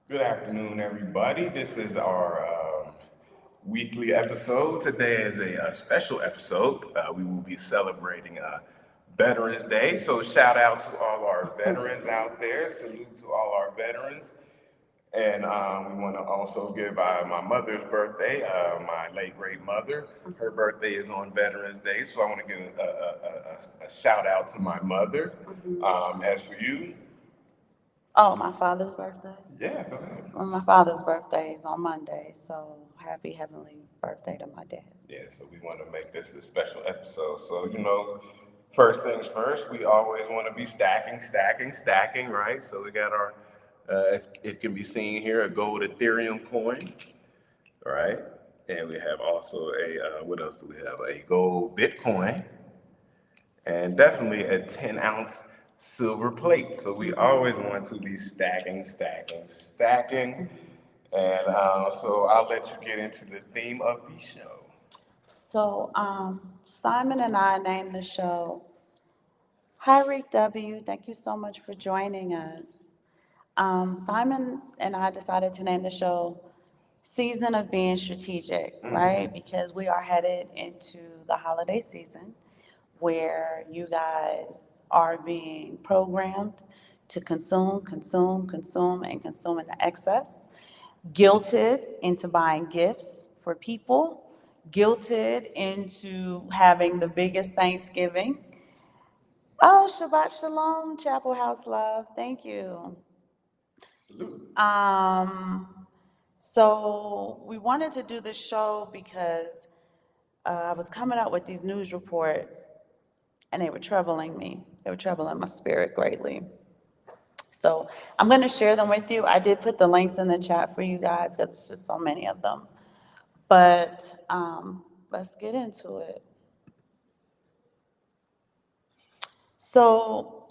Good afternoon, everybody. This is our weekly episode. Today is a special episode. We will be celebrating Veterans Day. So, shout out to all our veterans out there. Salute to all our veterans. And we want to also give my mother's birthday, my late great mother. Her birthday is on Veterans Day. So, I want to give a shout out to my mother. As for you, Oh, my father's birthday? yeah, go ahead. Well, my father's birthday is on Monday, so happy heavenly birthday to my dad. Yeah, so we want to make this a special episode. So, first things first, we always want to be stacking, stacking, stacking, right? So we got our, if it can be seen here, a gold Ethereum coin, right? And we have also what else do we have? A gold Bitcoin, and definitely a 10-ounce silver plate. So we always want to be stacking, stacking, stacking. And so I'll let you get into the theme of the show. So, Simon and I named the show. Hi, Rick W. Thank you so much for joining us. Simon and I decided to name the show Season of Being Strategic, right? Because we are headed into the holiday season where you guys are being programmed to consume, consume, consume, and consume in excess, guilted into buying gifts for people, guilted into having the biggest Thanksgiving. Oh, Shabbat Shalom, Chapel House Love. Thank you. Salute. So we wanted to do this show because I was coming up with these news reports and they were troubling me. They were troubling my spirit greatly. So I'm going to share them with you. I did put the links in the chat for you guys because it's just so many of them. But let's get into it. So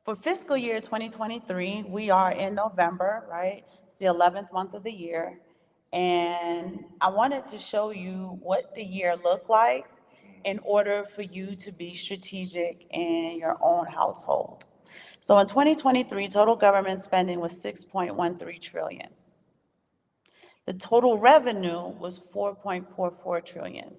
for fiscal year 2023, we are in November, right? It's the 11th month of the year. And I wanted to show you what the year looked like in order for you to be strategic in your own household. So in 2023, total government spending was 6.13 trillion. The total revenue was 4.44 trillion.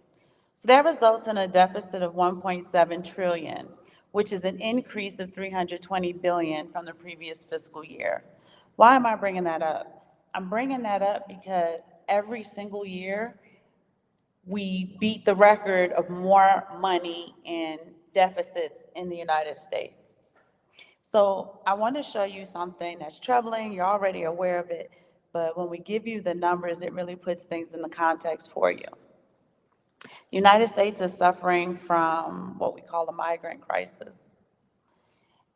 So that results in a deficit of 1.7 trillion, which is an increase of 320 billion from the previous fiscal year. Why am I bringing that up? I'm bringing that up because every single year we beat the record of more money in deficits in the United States. So I want to show you something that's troubling. You're already aware of it, but when we give you the numbers, it really puts things in the context for you. The United States is suffering from what we call a migrant crisis.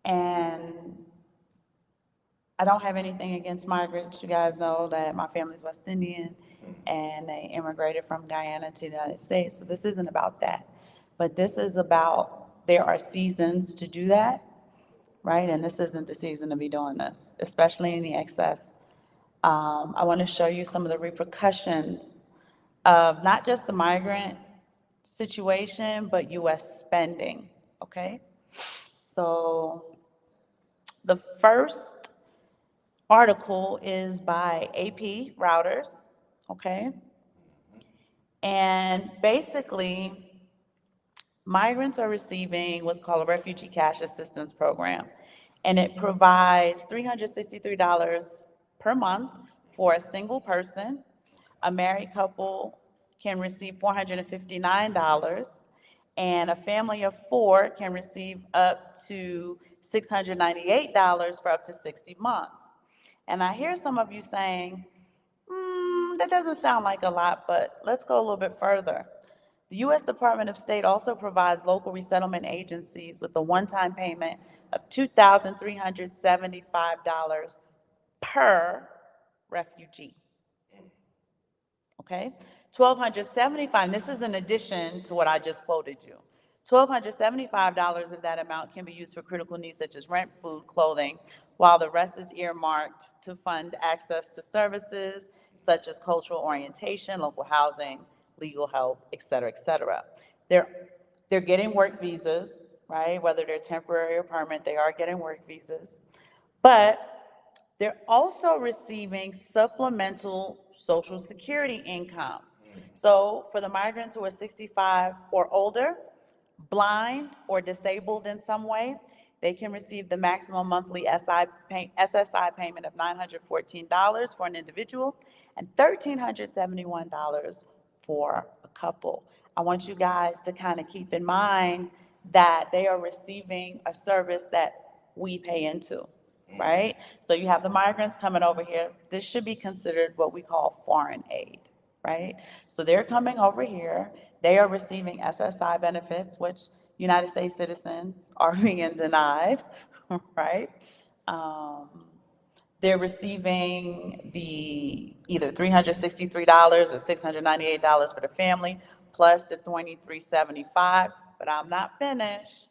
And I don't have anything against migrants. You guys know that my family's West Indian and they immigrated from Guyana to the United States. So this isn't about that. But this is about there are seasons to do that, right? And this isn't the season to be doing this, especially in the excess. I want to show you some of the repercussions of not just the migrant situation, but US spending, okay? So the first article is by AP Routers, okay? And basically, migrants are receiving what's called a refugee cash assistance program. And it provides $363 per month for a single person. A married couple can receive $459, and a family of four can receive up to $698 for up to 60 months. And I hear some of you saying, that doesn't sound like a lot, but let's go a little bit further. The U.S. Department of State also provides local resettlement agencies with a one-time payment of $2,375 per refugee. Okay? 1,275, this is in addition to what I just quoted you. $1,275 of that amount can be used for critical needs such as rent, food, clothing, while the rest is earmarked to fund access to services such as cultural orientation, local housing, legal help, et cetera, et cetera. They're, they're getting work visas, right? Whether they're temporary or permanent, they are getting work visas. But They're also receiving supplemental Social Security income. So for the migrants who are 65 or older, blind or disabled in some way, they can receive the maximum monthly SSI payment of $914 for an individual and $1,371 for a couple. I want you guys to kind of keep in mind that they are receiving a service that we pay into, right? So you have the migrants coming over here. This should be considered what we call foreign aid, right? So they're coming over here. They are receiving SSI benefits, which United States citizens are being denied, right? They're receiving the either $363 or $698 for the family, plus the $2,375. But I'm not finished.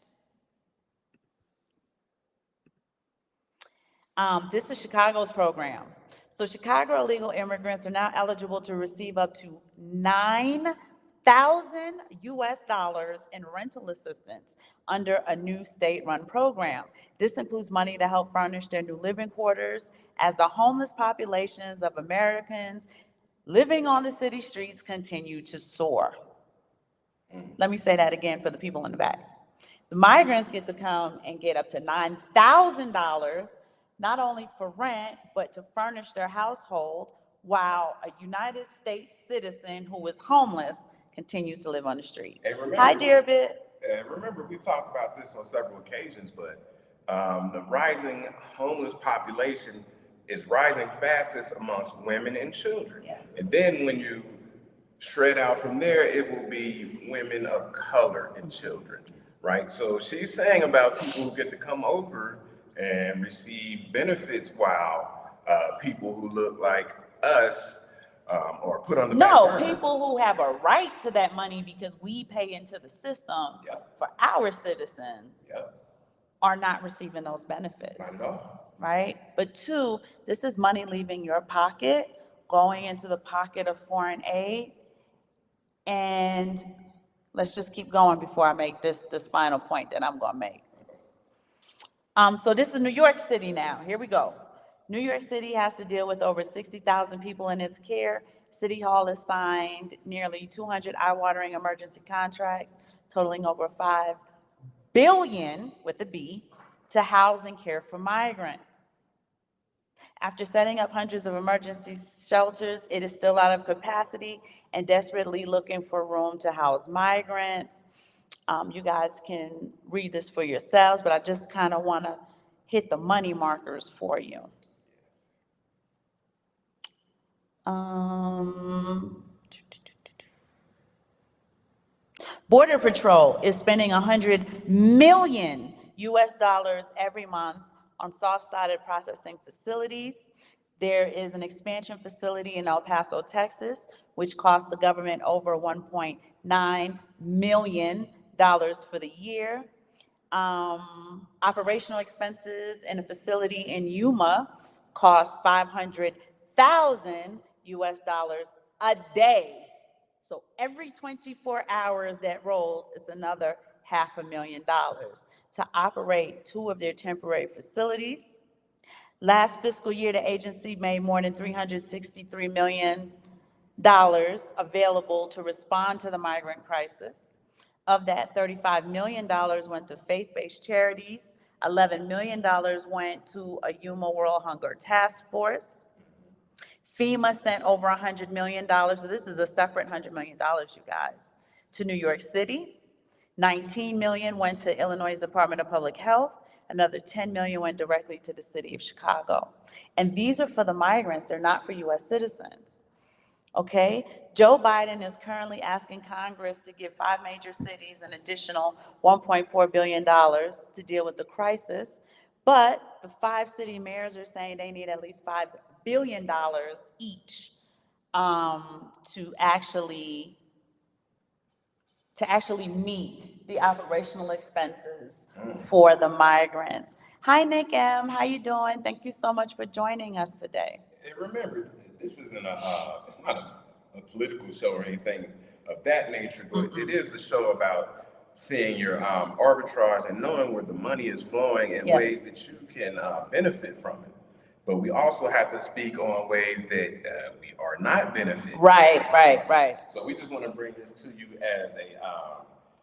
This is Chicago's program. So Chicago illegal immigrants are now eligible to receive up to $9,000 in rental assistance under a new state-run program. This includes money to help furnish their new living quarters as the homeless populations of Americans living on the city streets continue to soar. Let me say that again for the people in the back. The migrants get to come and get up to $9,000, not only for rent, but to furnish their household, while a United States citizen who is homeless continues to live on the street. And remember, Hi, dear bit. remember, we talked about this on several occasions, but the rising homeless population is rising fastest amongst women and children. Yes. And then when you shred out from there, it will be women of color and children, right? So she's saying about people who get to come over and receive benefits while people who look like us or put on the back No, burner. people who have a right to that money because we pay into the system Yep. for our citizens Yep. are not receiving those benefits. Not at all. Right? But two, this is money leaving your pocket, going into the pocket of foreign aid. And let's just keep going before I make this final point that I'm gonna make. So this is New York City now. Here we go. New York City has to deal with over 60,000 people in its care. City Hall has signed nearly 200 eye-watering emergency contracts totaling over $5 billion, with a B, to house and care for migrants. After setting up hundreds of emergency shelters, it is still out of capacity and desperately looking for room to house migrants. You guys can read this for yourselves, but I just kind of want to hit the money markers for you. Border Patrol is spending $100 million every month on soft-sided processing facilities. There is an expansion facility in El Paso, Texas, which cost the government over $1.9 million for the year. Operational expenses in a facility in Yuma cost $500,000 a day. So every 24 hours that rolls is another $500,000 to operate two of their temporary facilities. Last fiscal year, the agency made more than $363 million available to respond to the migrant crisis. Of that, $35 million went to faith-based charities. $11 million went to a Yuma World Hunger Task Force. FEMA sent over $100 million, so this is a separate $100 million, you guys, to New York City. $19 million went to Illinois Department of Public Health. Another $10 million went directly to the city of Chicago. And these are for the migrants, they're not for US citizens. Okay? Joe Biden is currently asking Congress to give 5 major cities an additional $1.4 billion to deal with the crisis. But the 5 city mayors are saying they need at least $5 billion each to actually meet the operational expenses for the migrants. Hi, Nick M. How you doing? Thank you so much for joining us today. And remember, this isn't it's not a political show or anything of that nature, but it is a show about seeing your arbitrage and knowing where the money is flowing and Yes. ways that you can benefit from it. but we also have to speak on ways that we are not benefiting. Right. So we just want to bring this to you as a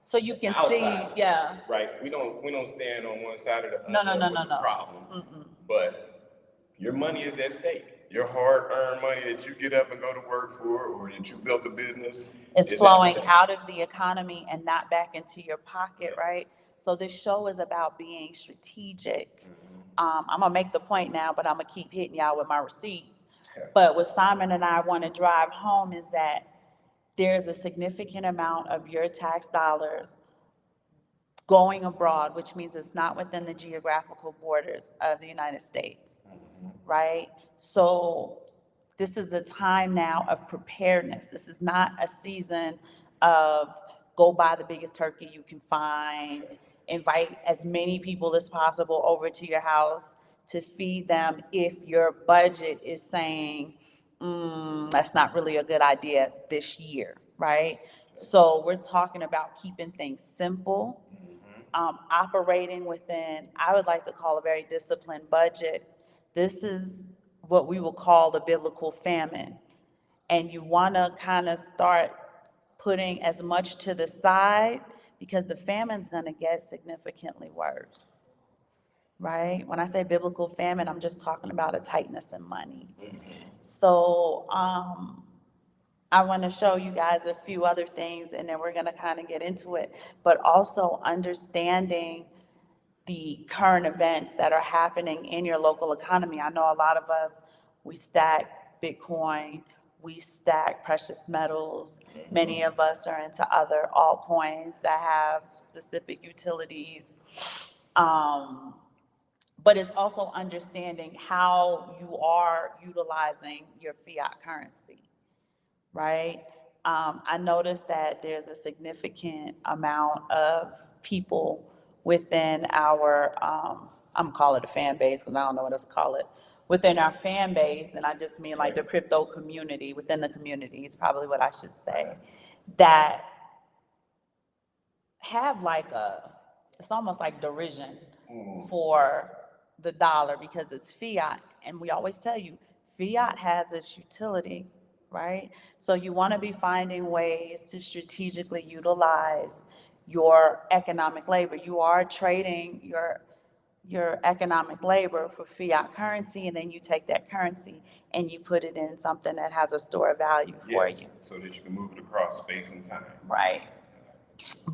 So you can see, outsider, yeah. right? We don't stand on one side or the No, other with the no. problem, Mm-mm. but your money is at stake. Your hard-earned money that you get up and go to work for, or that you built a business, It's is at flowing stake. out of the economy and not back into your pocket, Yes. right? So this show is about being strategic. I'm gonna make the point now, but I'm gonna keep hitting y'all with my receipts. Yeah. But what Simon and I want to drive home is that there's a significant amount of your tax dollars going abroad, which means it's not within the geographical borders of the United States, right? So this is a time now of preparedness. This is not a season of go buy the biggest turkey you can find, invite as many people as possible over to your house to feed them if your budget is saying, that's not really a good idea this year, right? So we're talking about keeping things simple, operating within, I would like to call a very disciplined budget. This is what we will call the biblical famine. And you want to kind of start putting as much to the side because the famine's going to get significantly worse, right? When I say biblical famine, I'm just talking about a tightness in money. So I want to show you guys a few other things and then we're going to kind of get into it, but also understanding the current events that are happening in your local economy. I know a lot of us, we stack Bitcoin, we stack precious metals. Many of us are into other altcoins that have specific utilities. But it's also understanding how you are utilizing your fiat currency, right? I noticed that there's a significant amount of people within our, I'm gonna call it a fan base because I don't know what else to call it, within our fan base, and I just mean like the crypto community, within the community is probably what I should say, that have like it's almost like derision for the dollar because it's fiat. And we always tell you, fiat has its utility, right? So you want to be finding ways to strategically utilize your economic labor. You are trading your economic labor for fiat currency, and then you take that currency and you put it in something that has a store of value for you. So that you can move it across space and time. Right.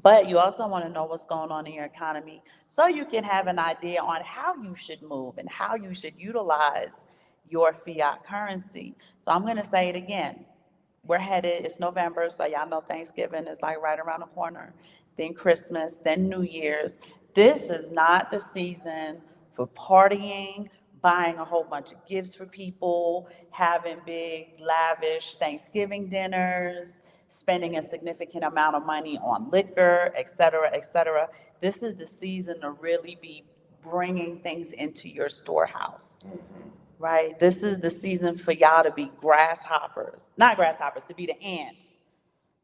But you also want to know what's going on in your economy so you can have an idea on how you should move and how you should utilize your fiat currency. So I'm going to say it again. We're headed, it's November, so y'all know Thanksgiving is like right around the corner, then Christmas, then New Year's. This is not the season for partying, buying a whole bunch of gifts for people, having big, lavish Thanksgiving dinners, spending a significant amount of money on liquor, et cetera, et cetera. This is the season to really be bringing things into your storehouse, right? This is the season for y'all to be grasshoppers, not grasshoppers, to be the ants,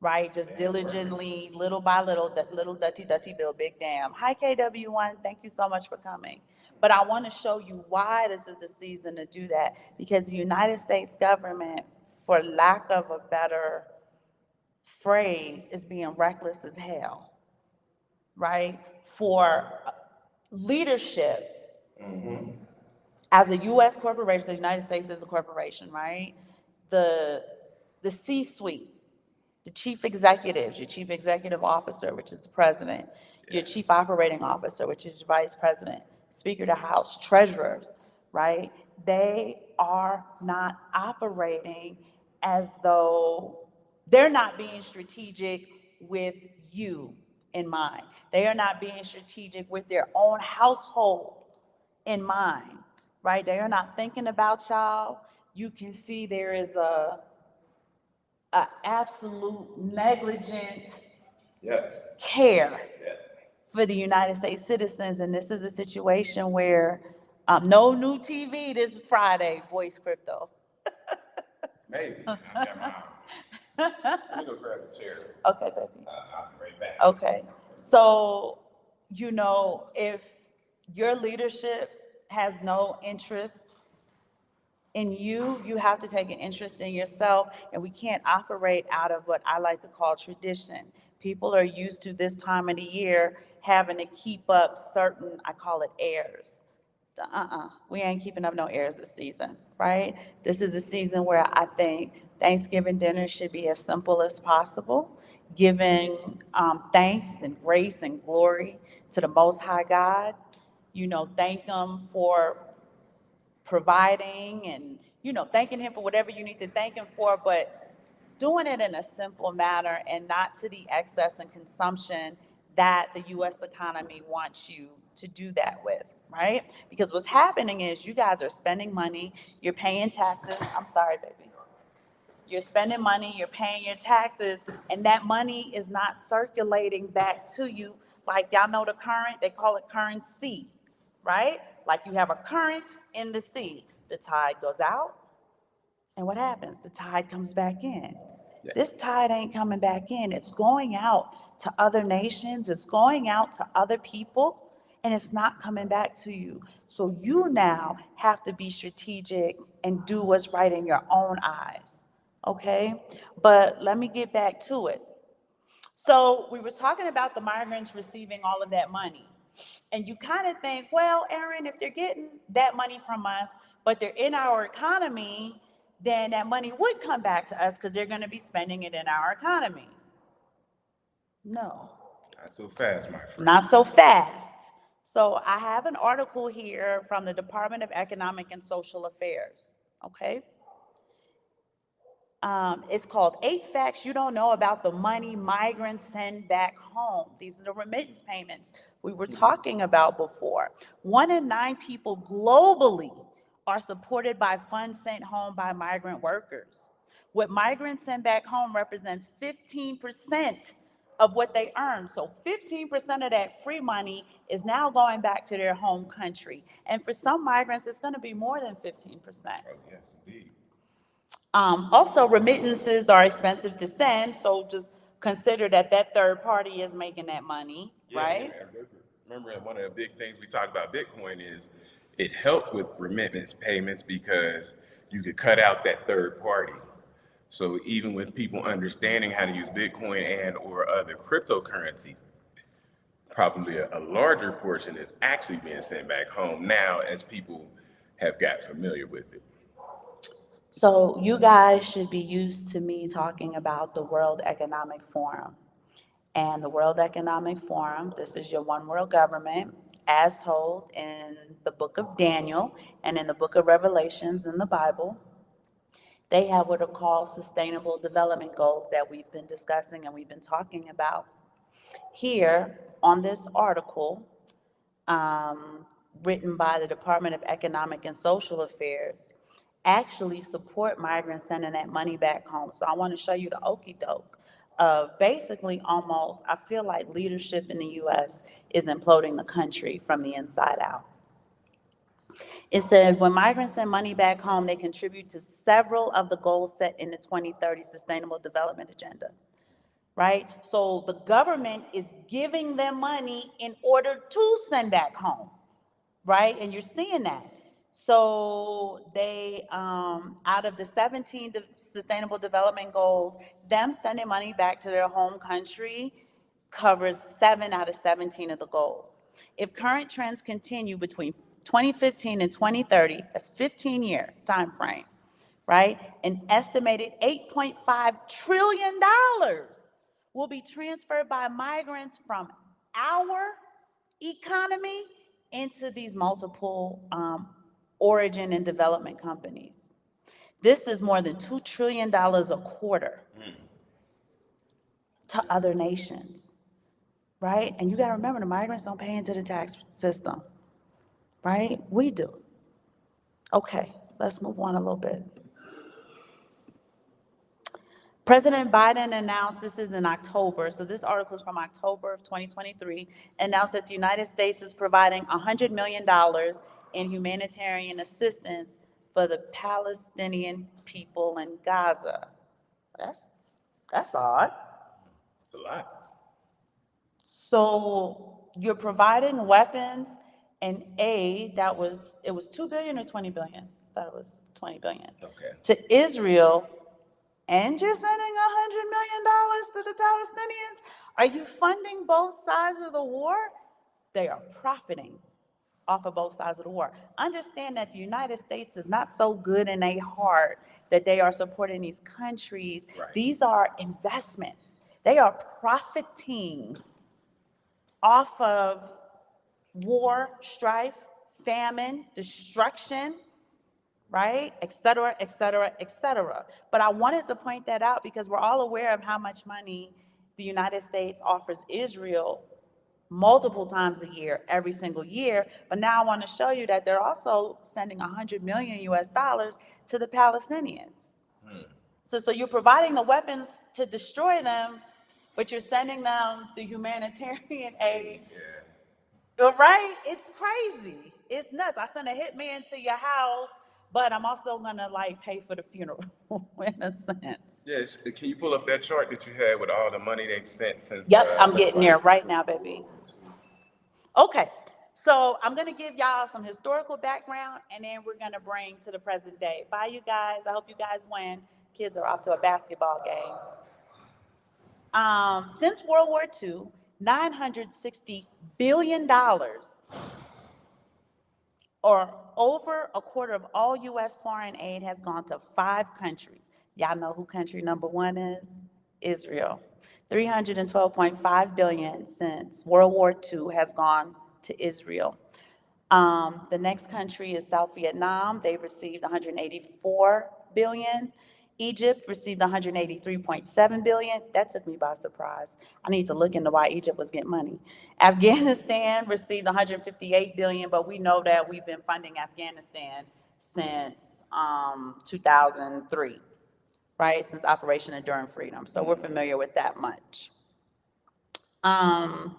right? Just diligently, little by little, that little dutty build big dam. Hi, KW1, thank you so much for coming. But I want to show you why this is the season to do that, because the United States government, for lack of a better phrase, is being reckless as hell, right? For leadership as a U.S. corporation, the United States is a corporation, right? The C-suite, the chief executives, your chief executive officer, which is the president, your chief operating officer, which is your vice president, speaker of the House, treasurers, right? They are not operating as though they're not being strategic with you in mind. They are not being strategic with their own household in mind, right? They are not thinking about y'all. You can see there is a absolute negligent Yes. care Yeah. for the United States citizens. And this is a situation where no new TV this Friday, voice crypto. Maybe. I've got my Let me go grab a chair. Okay, baby. I'll be right back. Okay. So, if your leadership has no interest in you, you have to take an interest in yourself, and we can't operate out of what I like to call tradition. People are used to this time of the year having to keep up certain, I call it airs. We ain't keeping up no airs this season, right? This is a season where I think Thanksgiving dinner should be as simple as possible, giving thanks and grace and glory to the Most High God. Thank Him for providing and, thanking Him for whatever you need to thank Him for, but doing it in a simple manner and not to the excess and consumption that the U.S. economy wants you to do that with, right? Because what's happening is you guys are spending money, you're paying taxes. I'm sorry, baby. You're spending money, you're paying your taxes, and that money is not circulating back to you. Like y'all know the current, they call it currency, right? Like you have a current in the sea. The tide goes out, and what happens? The tide comes back in. Yeah. This tide ain't coming back in. It's going out to other nations, it's going out to other people, and it's not coming back to you. So you now have to be strategic and do what's right in your own eyes. Okay? But let me get back to it. So we were talking about the migrants receiving all of that money. And you kind of think, well, Aaron, if they're getting that money from us, but they're in our economy, then that money would come back to us because they're going to be spending it in our economy. No, Not so fast, my friend. not so fast. So I have an article here from the Department of Economic and Social Affairs, okay? It's called 8 Facts You Don't Know About the Money Migrants Send Back Home. These are the remittance payments we were talking about before. 1 in 9 people globally are supported by funds sent home by migrant workers. What migrants send back home represents 15% of what they earn. So 15% of that free money is now going back to their home country. And for some migrants, it's going to be more than 15%. Oh, yes, indeed. Also, remittances are expensive to send, so just consider that that third party is making that money, Yeah, right? remember one of the big things we talked about Bitcoin is it helped with remittance payments because you could cut out that third party. So even with people understanding how to use Bitcoin and or other cryptocurrencies, probably a larger portion is actually being sent back home now as people have got familiar with it. So you guys should be used to me talking about the World Economic Forum. And the World Economic Forum, this is your one world government, as told in the book of Daniel and in the book of Revelations in the Bible. They have what are called sustainable development goals that we've been discussing and we've been talking about. Here on this article, written by the Department of Economic and Social Affairs, actually support migrants sending that money back home. So I want to show you the okey doke of basically almost, I feel like leadership in the US is imploding the country from the inside out. It said, when migrants send money back home, they contribute to several of the goals set in the 2030 Sustainable Development Agenda, right? So the government is giving them money in order to send back home, right? And you're seeing that. So they, out of the 17 Sustainable Development Goals, them sending money back to their home country covers 7 out of 17 of the goals. If current trends continue between 2015 and 2030, that's 15-year time frame, right? An estimated $8.5 trillion will be transferred by migrants from our economy into these multiple origin and development companies. This is more than $2 trillion a quarter to other nations, right? And you got to remember, the migrants don't pay into the tax system, right? We do. Okay, let's move on a little bit. President Biden announced, this is in October, so this article is from October of 2023, announced that the United States is providing $100 million in humanitarian assistance for the Palestinian people in Gaza. That's odd. It's a lot. So you're providing weapons and aid it was $2 billion or $20 billion? thought it was 20 billion. Okay. To Israel, and you're sending $100 million to the Palestinians? Are you funding both sides of the war? They are profiting off of both sides of the war. Understand that the United States is not so good in their heart that they are supporting these countries. Right. These are investments. They are profiting off of war, strife, famine, destruction, right? Et cetera, et cetera, et cetera. But I wanted to point that out because we're all aware of how much money the United States offers Israel multiple times a year, every single year. But now I want to show you that they're also sending 100 million US dollars to the Palestinians. So you're providing the weapons to destroy them, but you're sending them the humanitarian aid. Yeah. Right? It's crazy. It's nuts. I send a hitman to your house, but I'm also gonna like pay for the funeral in a sense. Yes. Can you pull up that chart that you had with all the money they've sent since? Yep, I'm looks getting like- there right now, baby. Okay, so I'm gonna give y'all some historical background and then we're gonna bring to the present day. Bye, you guys. I hope you guys win. Kids are off to a basketball game. Since World War II, $960 billion, or over a quarter of all U.S. foreign aid, has gone to 5 countries. Y'all know who country number 1 is? Israel. 312.5 billion since World War II has gone to Israel. The next country is South Vietnam. They've received 184 billion. Egypt received 183.7 billion. That took me by surprise. I need to look into why Egypt was getting money. Afghanistan received 158 billion, but we know that we've been funding Afghanistan since 2003, right? Since Operation Enduring Freedom. So we're familiar with that much. Now,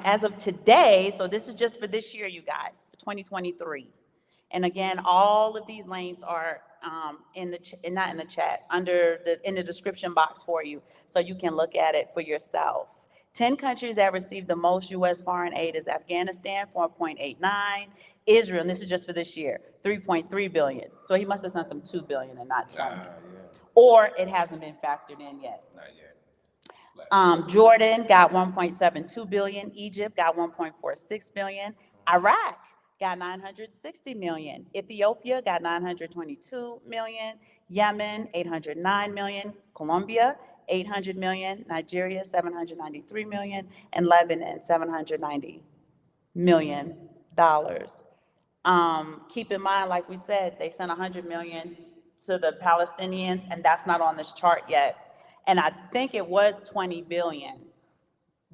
as of today, so this is just for this year, you guys, for 2023. And again, all of these links are not in the chat, in the description box for you, so you can look at it for yourself. 10 countries that received the most U.S. foreign aid is Afghanistan, 4.89, Israel, and this is just for this year, 3.3 billion. So he must have sent them 2 billion and not 20. Yeah. Or it hasn't been factored in yet. Not yet. Jordan got 1.72 billion. Egypt got 1.46 billion. Iraq got 960 million. Ethiopia got 922 million. Yemen, 809 million. Colombia, 800 million. Nigeria, 793 million. And Lebanon, 790 million dollars. Keep in mind, like we said, they sent 100 million to the Palestinians, and that's not on this chart yet. And I think it was 20 billion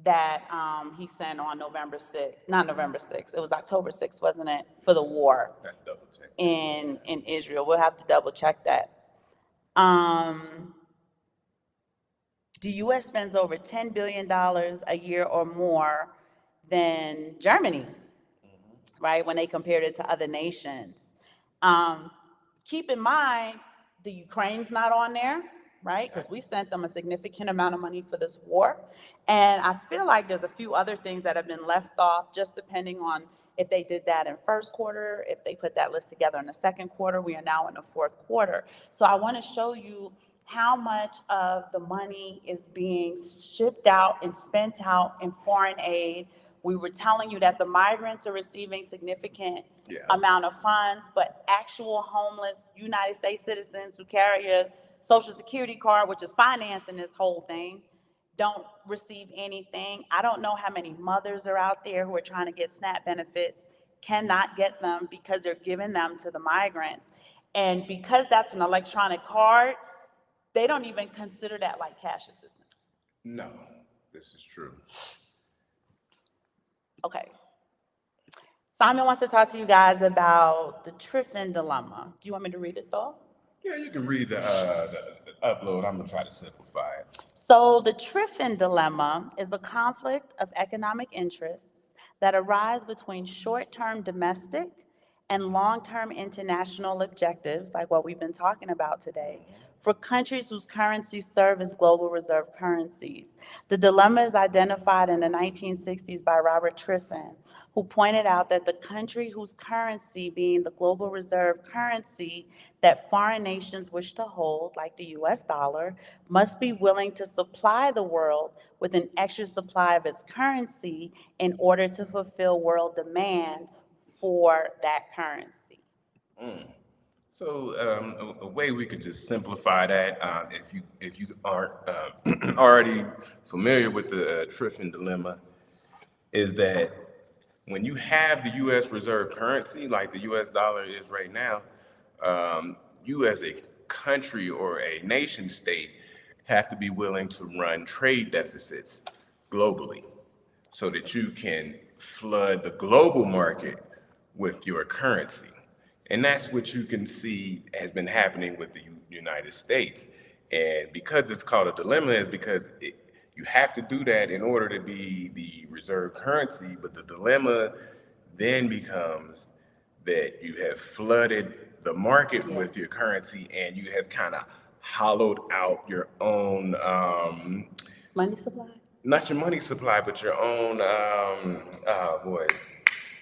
that he sent on November 6th, not November 6th, it was October 6th, wasn't it, for the war Double check. in Israel. We'll have to double check that. The U.S. spends over $10 billion a year or more than Germany, right, when they compared it to other nations. Keep in mind, the Ukraine's not on there, right? Because we sent them a significant amount of money for this war. And I feel like there's a few other things that have been left off, just depending on if they did that in first quarter, if they put that list together in the second quarter. We are now in the fourth quarter. So I want to show you how much of the money is being shipped out and spent out in foreign aid. We were telling you that the migrants are receiving significant amount of funds, but actual homeless United States citizens who carry a Social Security card, which is financing this whole thing, don't receive anything. I don't know how many mothers are out there who are trying to get SNAP benefits, cannot get them because they're giving them to the migrants. And because that's an electronic card, they don't even consider that like cash assistance. No, this is true. Okay. Simon wants to talk to you guys about the triffin dilemma. Do you want me to read it though? Yeah, you can read the upload. I'm gonna try to simplify it. So the triffin dilemma is the conflict of economic interests that arise between short-term domestic and long-term international objectives, like what we've been talking about today, for countries whose currencies serve as global reserve currencies. The dilemma is identified in the 1960s by Robert Triffin, who pointed out that the country whose currency being the global reserve currency that foreign nations wish to hold, like the US dollar, must be willing to supply the world with an extra supply of its currency in order to fulfill world demand for that currency. So a way we could just simplify that, if you aren't already familiar with the Triffin dilemma, is that when you have the U.S. reserve currency, like the U.S. dollar is right now, you as a country or a nation state have to be willing to run trade deficits globally so that you can flood the global market with your currency. And that's what you can see has been happening with the United States. And because it's called a dilemma, is because you have to do that in order to be the reserve currency. But the dilemma then becomes that you have flooded the market with your currency and you have kind of hollowed out your own Money supply? not your money supply, but your own,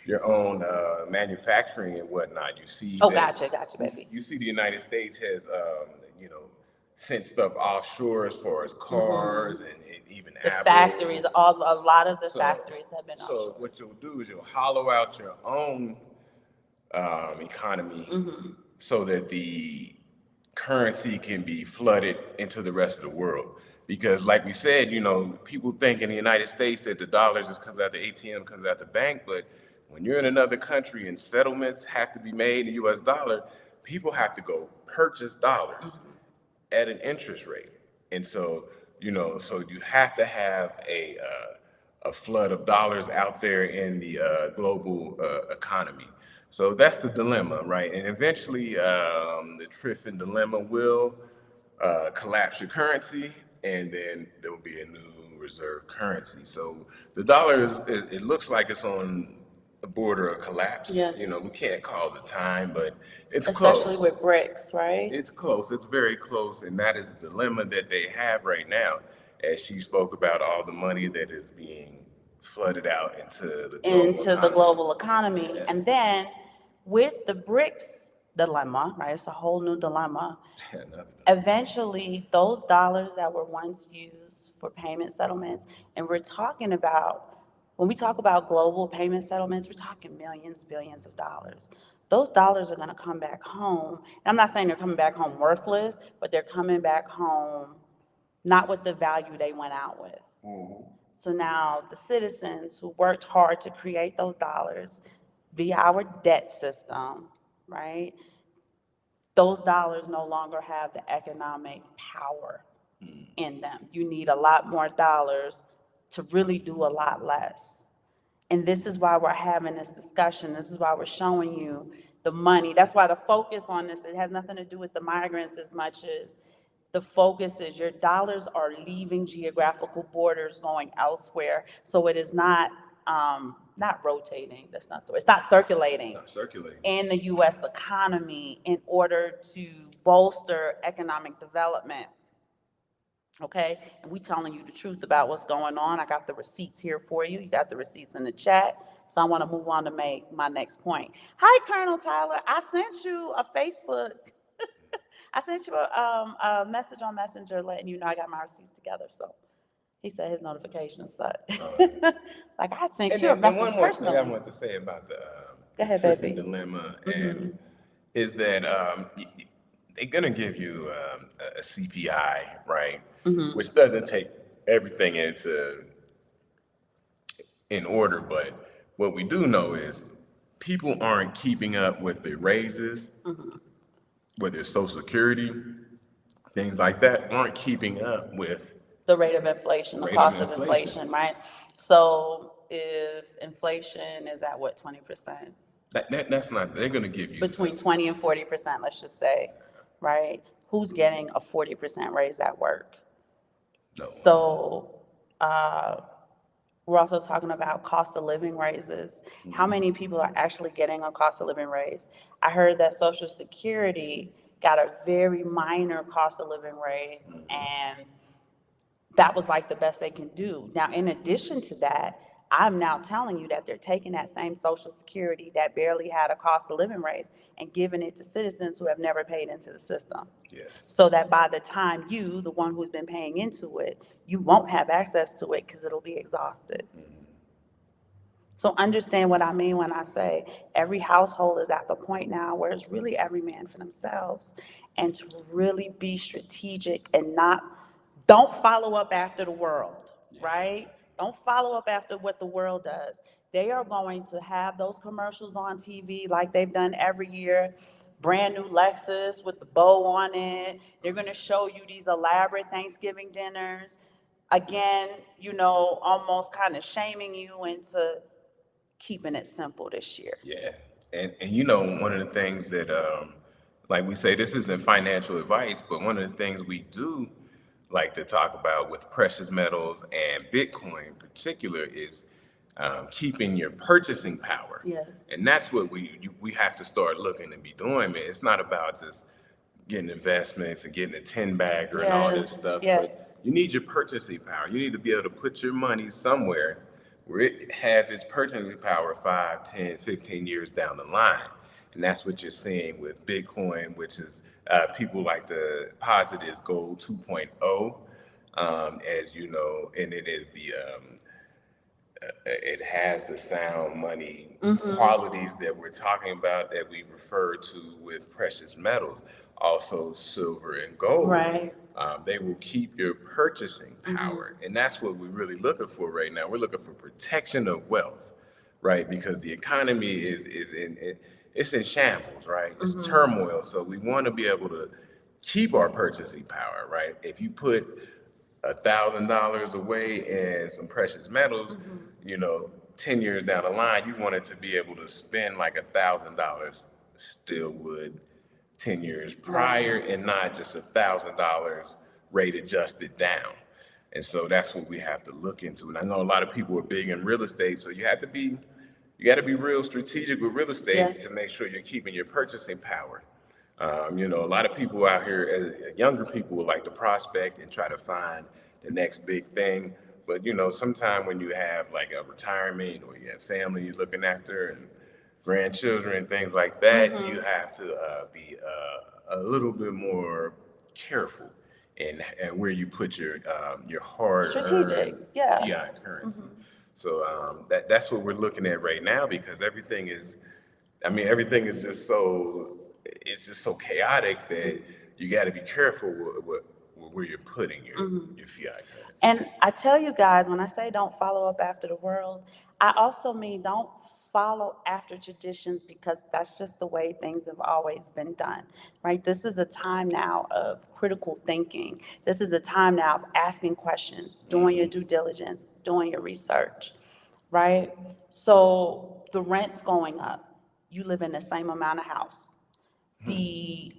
your own manufacturing and whatnot. You see Oh, that gotcha, baby. you see the United States has, sent stuff offshore as far as cars and even The Apple. factories, a lot of the So, factories have been so offshore. what you'll do is you'll hollow out your own economy so that the currency can be flooded into the rest of the world. Because, like we said, people think in the United States that the dollar just comes out the ATM, comes out the bank, but when you're in another country and settlements have to be made in US dollar, people have to go purchase dollars at an interest rate. And so, so you have to have a flood of dollars out there in the global economy. So that's the dilemma, right? And eventually, the Triffin dilemma will collapse your currency, and then there will be a new reserve currency. So the dollar it looks like it's on the border of collapse. Yes. We can't call the time, but it's Especially close. with bricks, right? It's close. It's very close, and that is the dilemma that they have right now. As she spoke about all the money that is being flooded out Into the global economy. And then with the BRICS dilemma, right? It's a whole new dilemma. Eventually, those dollars that were once used for payment settlements, and we're talking about, when we talk about global payment settlements, we're talking millions, billions of dollars. Those dollars are going to come back home. And I'm not saying they're coming back home worthless, but they're coming back home not with the value they went out with. So now the citizens who worked hard to create those dollars via our debt system, right? Those dollars no longer have the economic power in them. You need a lot more dollars to really do a lot less. And this is why we're having this discussion. This is why we're showing you the money. That's why the focus on this, it has nothing to do with the migrants as much as the focus is your dollars are leaving geographical borders going elsewhere. So it is not rotating. That's not the word. It's not circulating Not circulating. in the U.S. economy in order to bolster economic development. Okay, and we telling you the truth about what's going on. I got the receipts here for you. You got the receipts in the chat. So I want to move on to make my next point. Hi, Colonel Tyler. I sent you a Facebook. I sent you a message on Messenger letting you know I got my receipts together. So he said his notifications suck. Like I sent you a And message one more personally. thing I want to say about the Go ahead, Triffin baby. dilemma, and is that they're gonna give you a CPI, right? Which doesn't take everything in order, but what we do know is people aren't keeping up with the raises, whether it's Social Security, things like that, aren't keeping up with The rate of inflation, the rate of cost of inflation. inflation, right? So if inflation is at what, 20%? That's not. They're gonna give you Between 20 and 40%, let's just say, right? Who's getting a 40% raise at work? no. So, We're also talking about cost of living raises. How many people are actually getting a cost of living raise? I heard that Social Security got a very minor cost of living raise, and that was like the best they can do. Now, in addition to that, I'm now telling you that they're taking that same Social Security that barely had a cost of living raise and giving it to citizens who have never paid into the system. Yes. So that by the time you, the one who's been paying into it, you won't have access to it because it'll be exhausted. So understand what I mean when I say every household is at the point now where it's really every man for themselves, and to really be strategic and don't follow up after the world, right? Don't follow up after what the world does. They are going to have those commercials on TV like they've done every year. Brand new Lexus with the bow on it. They're going to show you these elaborate Thanksgiving dinners. Again, almost kind of shaming you into keeping it simple this year. Yeah. And one of the things that like we say, this isn't financial advice, but one of the things we do like to talk about with precious metals and Bitcoin in particular is keeping your purchasing power. Yes. And that's what we have to start looking to be doing, man. It's not about just getting investments and getting a 10 bagger and all this Yes, stuff, yes. but you need your purchasing power. You need to be able to put your money somewhere where it has its purchasing power 5, 10, 15 years down the line. And that's what you're seeing with Bitcoin, which is people like to posit as gold 2.0, as you know, and it has the sound money qualities that we're talking about that we refer to with precious metals, also silver and gold. Right. They will keep your purchasing power. And that's what we're really looking for right now. We're looking for protection of wealth, right? Because the economy it's in shambles, right? It's turmoil. So we want to be able to keep our purchasing power, right? If you put $1,000 away in some precious metals, 10 years down the line, you want it to be able to spend like $1,000 still would 10 years prior, and not just $1,000 rate adjusted down. And so that's what we have to look into. And I know a lot of people are big in real estate, so you got to be real strategic with real estate. Yes. To make sure you're keeping your purchasing power. A lot of people out here, younger people, would like to prospect and try to find the next big thing. But sometime when you have like a retirement or you have family you're looking after and grandchildren and things like that, you have to be a little bit more careful and where you put your Strategic, hard-earned yeah. fiat currency. So that's what we're looking at right now, because everything is just so chaotic that you got to be careful where you're putting your fiat currency. And I tell you guys, when I say don't follow up after the world, I also mean don't follow after traditions because that's just the way things have always been done, right? This is a time now of critical thinking. This is a time now of asking questions, doing your due diligence, doing your research, right? So the rent's going up. You live in the same amount of house. The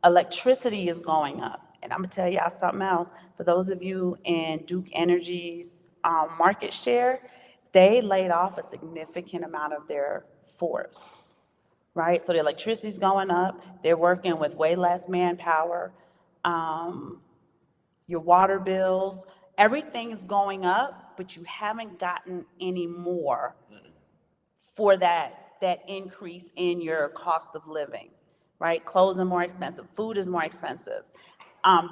electricity is going up. And I'm gonna tell y'all something else. For those of you in Duke Energy's market share, they laid off a significant amount of their force, right? So the electricity's going up. They're working with way less manpower. Your water bills, everything is going up, but you haven't gotten any more for that increase in your cost of living, right? Clothes are more expensive, food is more expensive.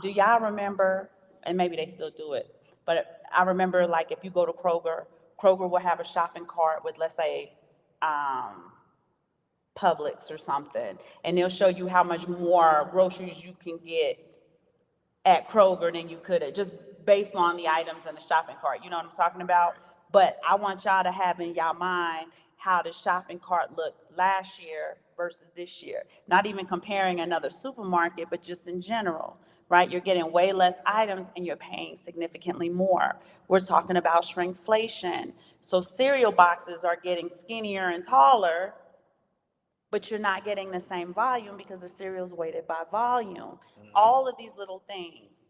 Do y'all remember, and maybe they still do it, but I remember like if you go to Kroger will have a shopping cart with, let's say, Publix or something, and they'll show you how much more groceries you can get at Kroger than you could have, just based on the items in the shopping cart. You know what I'm talking about? But I want y'all to have in y'all mind how the shopping cart looked last year versus this year. Not even comparing another supermarket, but just in general, right? You're getting way less items and you're paying significantly more. We're talking about shrinkflation. So cereal boxes are getting skinnier and taller, but you're not getting the same volume because the cereal's weighted by volume. All of these little things.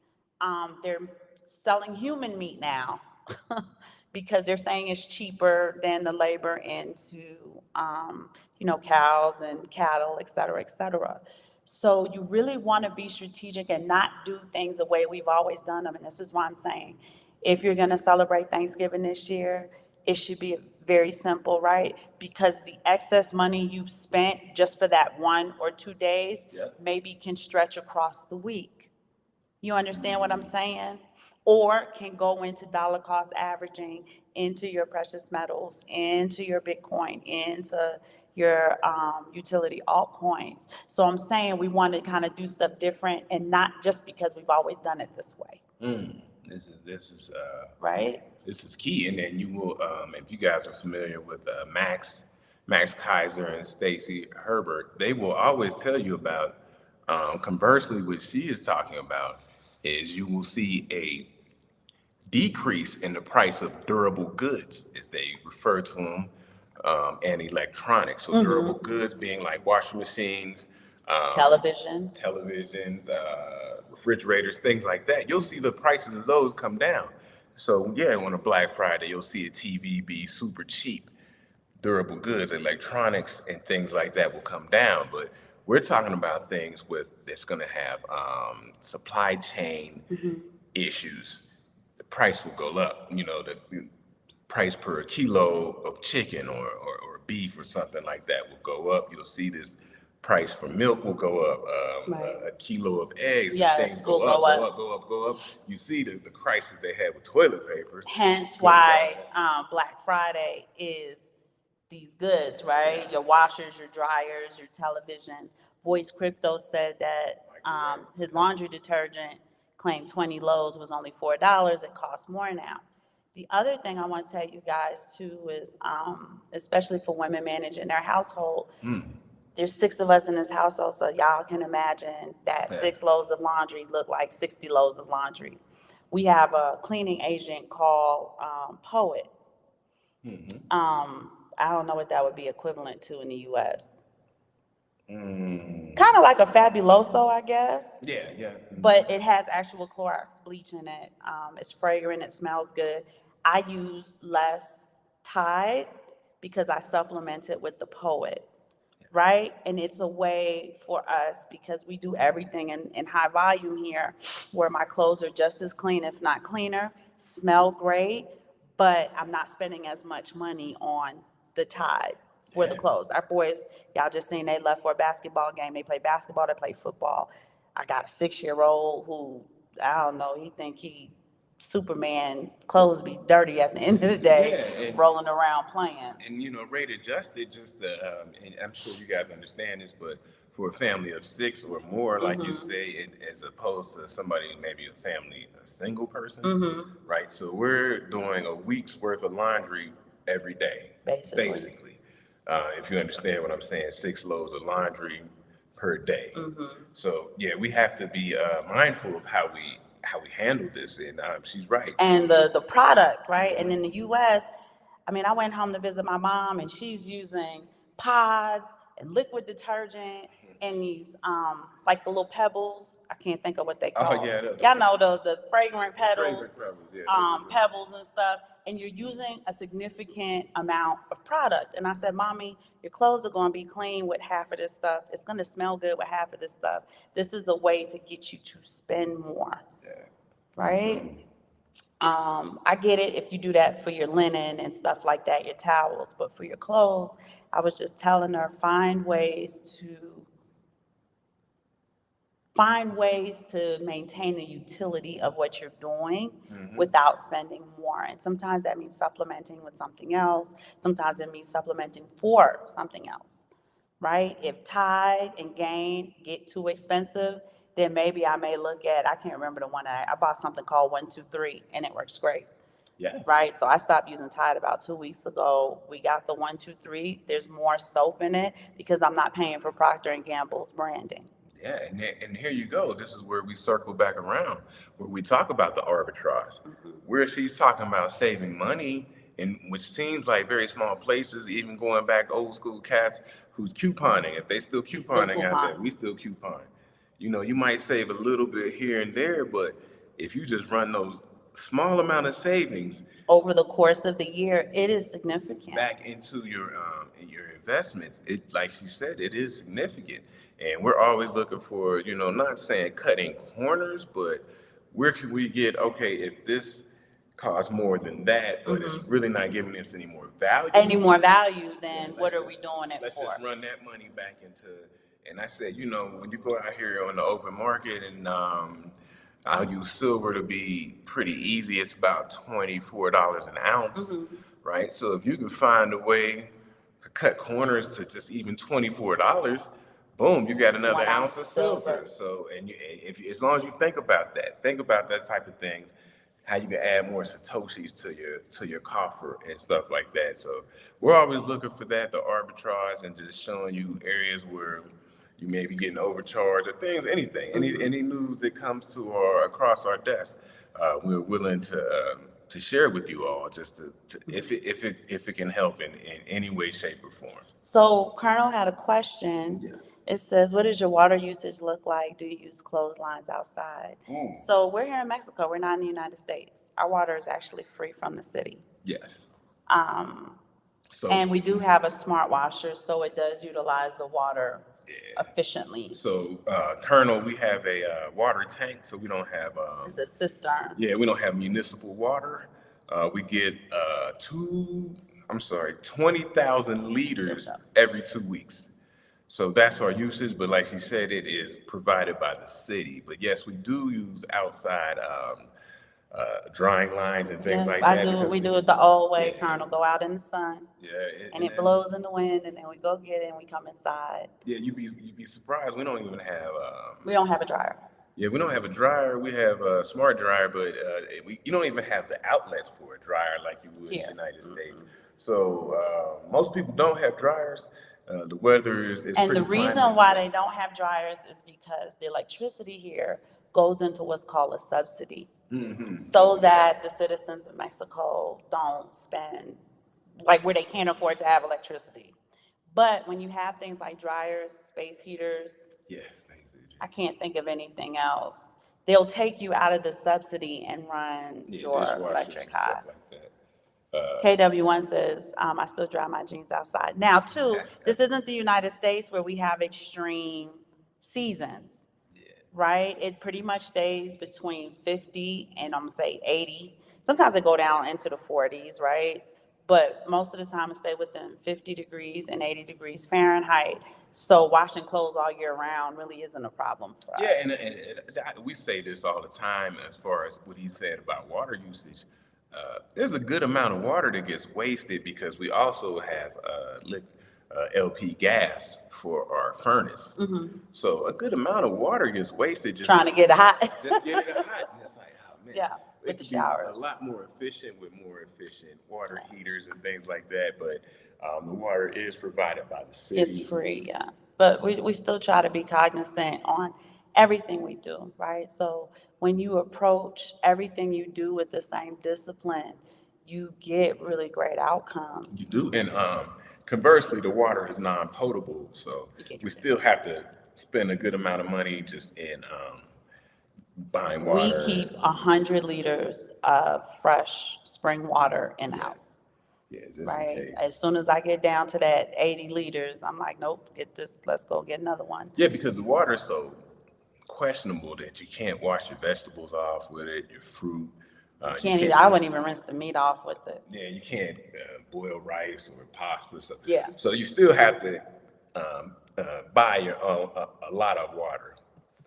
They're selling human meat now. because they're saying it's cheaper than the labor into, cows and cattle, et cetera, et cetera. So you really want to be strategic and not do things the way we've always done them. And this is why I'm saying, if you're going to celebrate Thanksgiving this year, it should be very simple, right? Because the excess money you've spent just for that 1 or 2 days Yep. maybe can stretch across the week. You understand what I'm saying? Or can go into dollar cost averaging, into your precious metals, into your Bitcoin, into your utility altcoins. So I'm saying we want to kind of do stuff different and not just because we've always done it this way, right? This is key. And then you will, if you guys are familiar with Max Kaiser and Stacy Herbert, they will always tell you about. Conversely, what she is talking about is you will see a decrease in the price of durable goods, as they refer to them, and electronics. So durable goods being like washing machines, Televisions. refrigerators, things like that. You'll see the prices of those come down. So yeah, on a Black Friday, you'll see a TV be super cheap. Durable goods, electronics, and things like that will come down. But we're talking about things that's going to have supply chain issues. The price will go up. The price per kilo of chicken or beef or something like that will go up. You'll see this price for milk will go up. Right. A kilo of eggs, Yes, things will go up, go go up. up, go up, go up. You see the crisis they had with toilet paper. Hence Going why down. Black Friday is these goods, right? Your washers, your dryers, your televisions. Voice Crypto said that his laundry detergent claimed 20 loads was only $4. It costs more now. The other thing I want to tell you guys too is, especially for women managing their household, there's 6 of us in this household, so y'all can imagine that Yeah. 6 loads of laundry look like 60 loads of laundry. We have a cleaning agent called Poet. I don't know what that would be equivalent to in the US. Kind of like a Fabuloso, I guess. Yeah, yeah. But it has actual Clorox bleach in it. It's fragrant, it smells good. I use less Tide because I supplement it with the Poet, right? And it's a way for us, because we do everything in high volume here, where my clothes are just as clean, if not cleaner, smell great, but I'm not spending as much money on the Tide for the clothes. Our boys, y'all just seen, they left for a basketball game. They play basketball, they play football. I got a 6-year-old who, I don't know, he think he Superman, clothes be dirty at the end of the day, and rolling around playing. rate adjusted, just and I'm sure you guys understand this, but for a family of 6 or more, like you say, as opposed to somebody, maybe a single person, right? So we're doing a week's worth of laundry every day, Basically. if you understand what I'm saying, 6 loads of laundry per day. So yeah, we have to be mindful of how we handle this, and she's right. And the product, right? And in the US, I mean, I went home to visit my mom and she's using pods and liquid detergent and these like the little pebbles. I can't think of what they call. Oh, yeah, Y'all know the fragrant petals, Fragrant pebbles, yeah. pebbles and stuff. And you're using a significant amount of product. And I said, Mommy, your clothes are going to be clean with half of this stuff. It's going to smell good with half of this stuff. This is a way to get you to spend more. Yeah. Right? I get it if you do that for your linen and stuff like that, your towels, but for your clothes, I was just telling her, find ways to maintain the utility of what you're doing without spending more. And sometimes that means supplementing with something else. Sometimes it means supplementing for something else, right? If Tide and Gain get too expensive, then maybe I may look at, I can't remember the one, I bought something called 1-2-3 and it works great. Yeah. Right? So I stopped using Tide about 2 weeks ago. We got the 1-2-3. There's more soap in it because I'm not paying for Procter and Gamble's branding. Yeah, and here you go. This is where we circle back around, where we talk about the arbitrage, where she's talking about saving money, in which seems like very small places, even going back old school cats who's couponing. If they still couponing out there, we still coupon. You might save a little bit here and there, but if you just run those small amount of savings Over the course of the year, it is significant. back into your investments. It, like she said, it is significant, and we're always looking for, not saying cutting corners, but where can we get, okay, if this costs more than that, but it's really not giving us any more value. Any more value, Yeah, then what are we doing it let's for? just run that money back into. And I said, when you go out here on the open market, and I'll use silver to be pretty easy. It's about $24 an ounce, right? So if you can find a way to cut corners to just even $24, boom, you got another 1 ounce of silver. So, and if as long as you think about that type of things, how you can add more satoshis to your coffer and stuff like that. So we're always looking for that, the arbitrage, and just showing you areas where you may be getting overcharged or things, anything, any news that comes to or across our desk, we're willing to share with you all, just to if it can help in any way, shape, or form. So Colonel had a question. Yes. It says, what does your water usage look like? Do you use clotheslines outside? So we're here in Mexico. We're not in the United States. Our water is actually free from the city. Yes. So And we do have a smart washer, so it does utilize the water efficiently. So, Colonel, we have a water tank, so we don't have. It's a cistern. Yeah, we don't have municipal water. We get 20,000 liters every 2 weeks. So that's our usage, but like she said, it is provided by the city. But yes, we do use outside drying lines and things like that. We do it the old way, Colonel. Go out in the sun. Yeah, and it blows in the wind, and then we go get it and we come inside. Yeah, you'd be surprised. We don't even have. We don't have a dryer. Yeah, we don't have a dryer. We have a smart dryer, but you don't even have the outlets for a dryer like you would in the United States. So most people don't have dryers. The weather is and the reason why they don't have dryers is because the electricity here goes into what's called a subsidy, so that the citizens of Mexico don't spend like where they can't afford to have electricity. But when you have things like dryers, space heaters, I can't think of anything else. They'll take you out of the subsidy and run your electric high. KW1 says, I still dry my jeans outside. Now, too, this isn't the United States where we have extreme seasons, right? It pretty much stays between 50 and I'm gonna say 80. Sometimes they go down into the 40s, right? But most of the time it stays within 50 degrees and 80 degrees Fahrenheit. So washing clothes all year round really isn't a problem for us. Yeah, and we say this all the time as far as what he said about water usage. There's a good amount of water that gets wasted because we also have LP gas for our furnace. So a good amount of water gets wasted just trying to get it hot. Just get it hot, and it's like, oh man, with the showers. A lot more efficient with more efficient water heaters and things like that. But the water is provided by the city. It's free, but we still try to be cognizant on everything we do, right? So when you approach everything you do with the same discipline, you get really great outcomes. You do, and conversely, the water is non-potable, so we still have to spend a good amount of money just in buying water. We keep 100 liters of fresh spring water in-house. Right. As soon as I get down to that 80 liters, I'm like, nope, get this. Let's go get another one. Yeah, because the water is so questionable that you can't wash your vegetables off with it, your fruit. I wouldn't even rinse the meat off with it. Yeah, you can't boil rice or pasta. So you still have to buy your own a lot of water,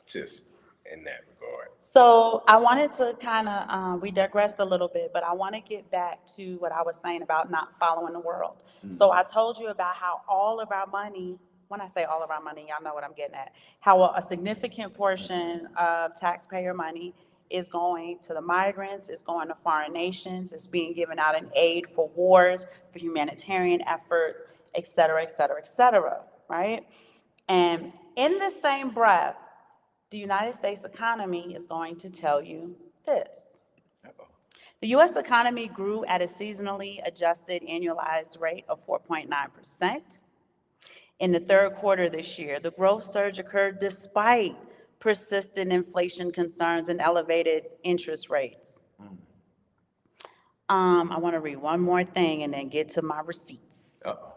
just in that regard. So I wanted to kind of, we digressed a little bit, but I want to get back to what I was saying about not following the world. So I told you about how all of our money, when I say all of our money, y'all know what I'm getting at, how a significant portion of taxpayer money is going to the migrants, is going to foreign nations, it's being given out in aid for wars, for humanitarian efforts, et cetera, et cetera, et cetera, right? And in the same breath, the United States economy is going to tell you this. The U.S. economy grew at a seasonally adjusted annualized rate of 4.9%. In the third quarter this year, the growth surge occurred despite persistent inflation concerns and elevated interest rates. I want to read one more thing and then get to my receipts. Uh-oh.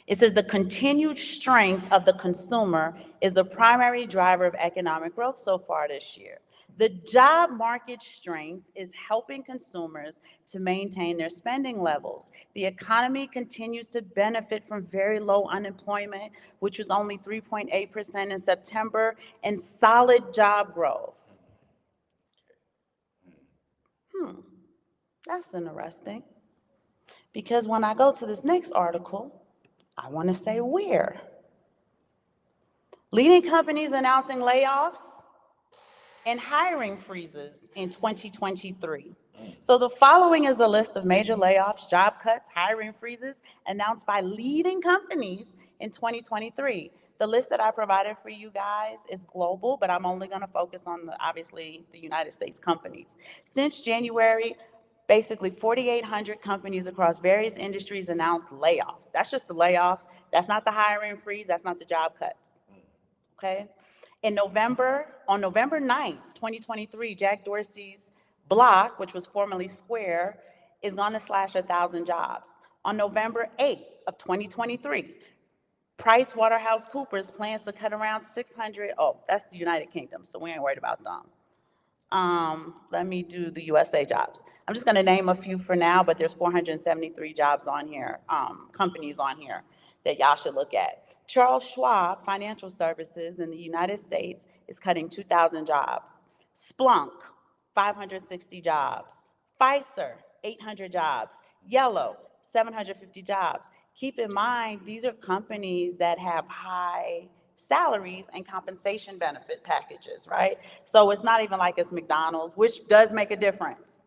It says the continued strength of the consumer is the primary driver of economic growth so far this year. The job market strength is helping consumers to maintain their spending levels. The economy continues to benefit from very low unemployment, which was only 3.8% in September, and solid job growth. That's interesting. Because when I go to this next article, I want to say where. Leading companies announcing layoffs and hiring freezes in 2023. So the following is a list of major layoffs, job cuts, hiring freezes announced by leading companies in 2023. The list that I provided for you guys is global, but I'm only going to focus on obviously the United States companies. Since January, basically 4,800 companies across various industries announced layoffs. That's just the layoff. That's not the hiring freeze. That's not the job cuts. Okay? On November 9th, 2023, Jack Dorsey's Block, which was formerly Square, is going to slash 1,000 jobs. On November 8th of 2023, PricewaterhouseCoopers plans to cut around 600, that's the United Kingdom, so we ain't worried about them. Let me do the USA jobs. I'm just going to name a few for now, but there's 473 jobs on here, companies on here that y'all should look at. Charles Schwab Financial Services in the United States is cutting 2,000 jobs. Splunk, 560 jobs. Pfizer, 800 jobs. Yellow, 750 jobs. Keep in mind, these are companies that have high salaries and compensation benefit packages, right? So it's not even like it's McDonald's, which does make a difference,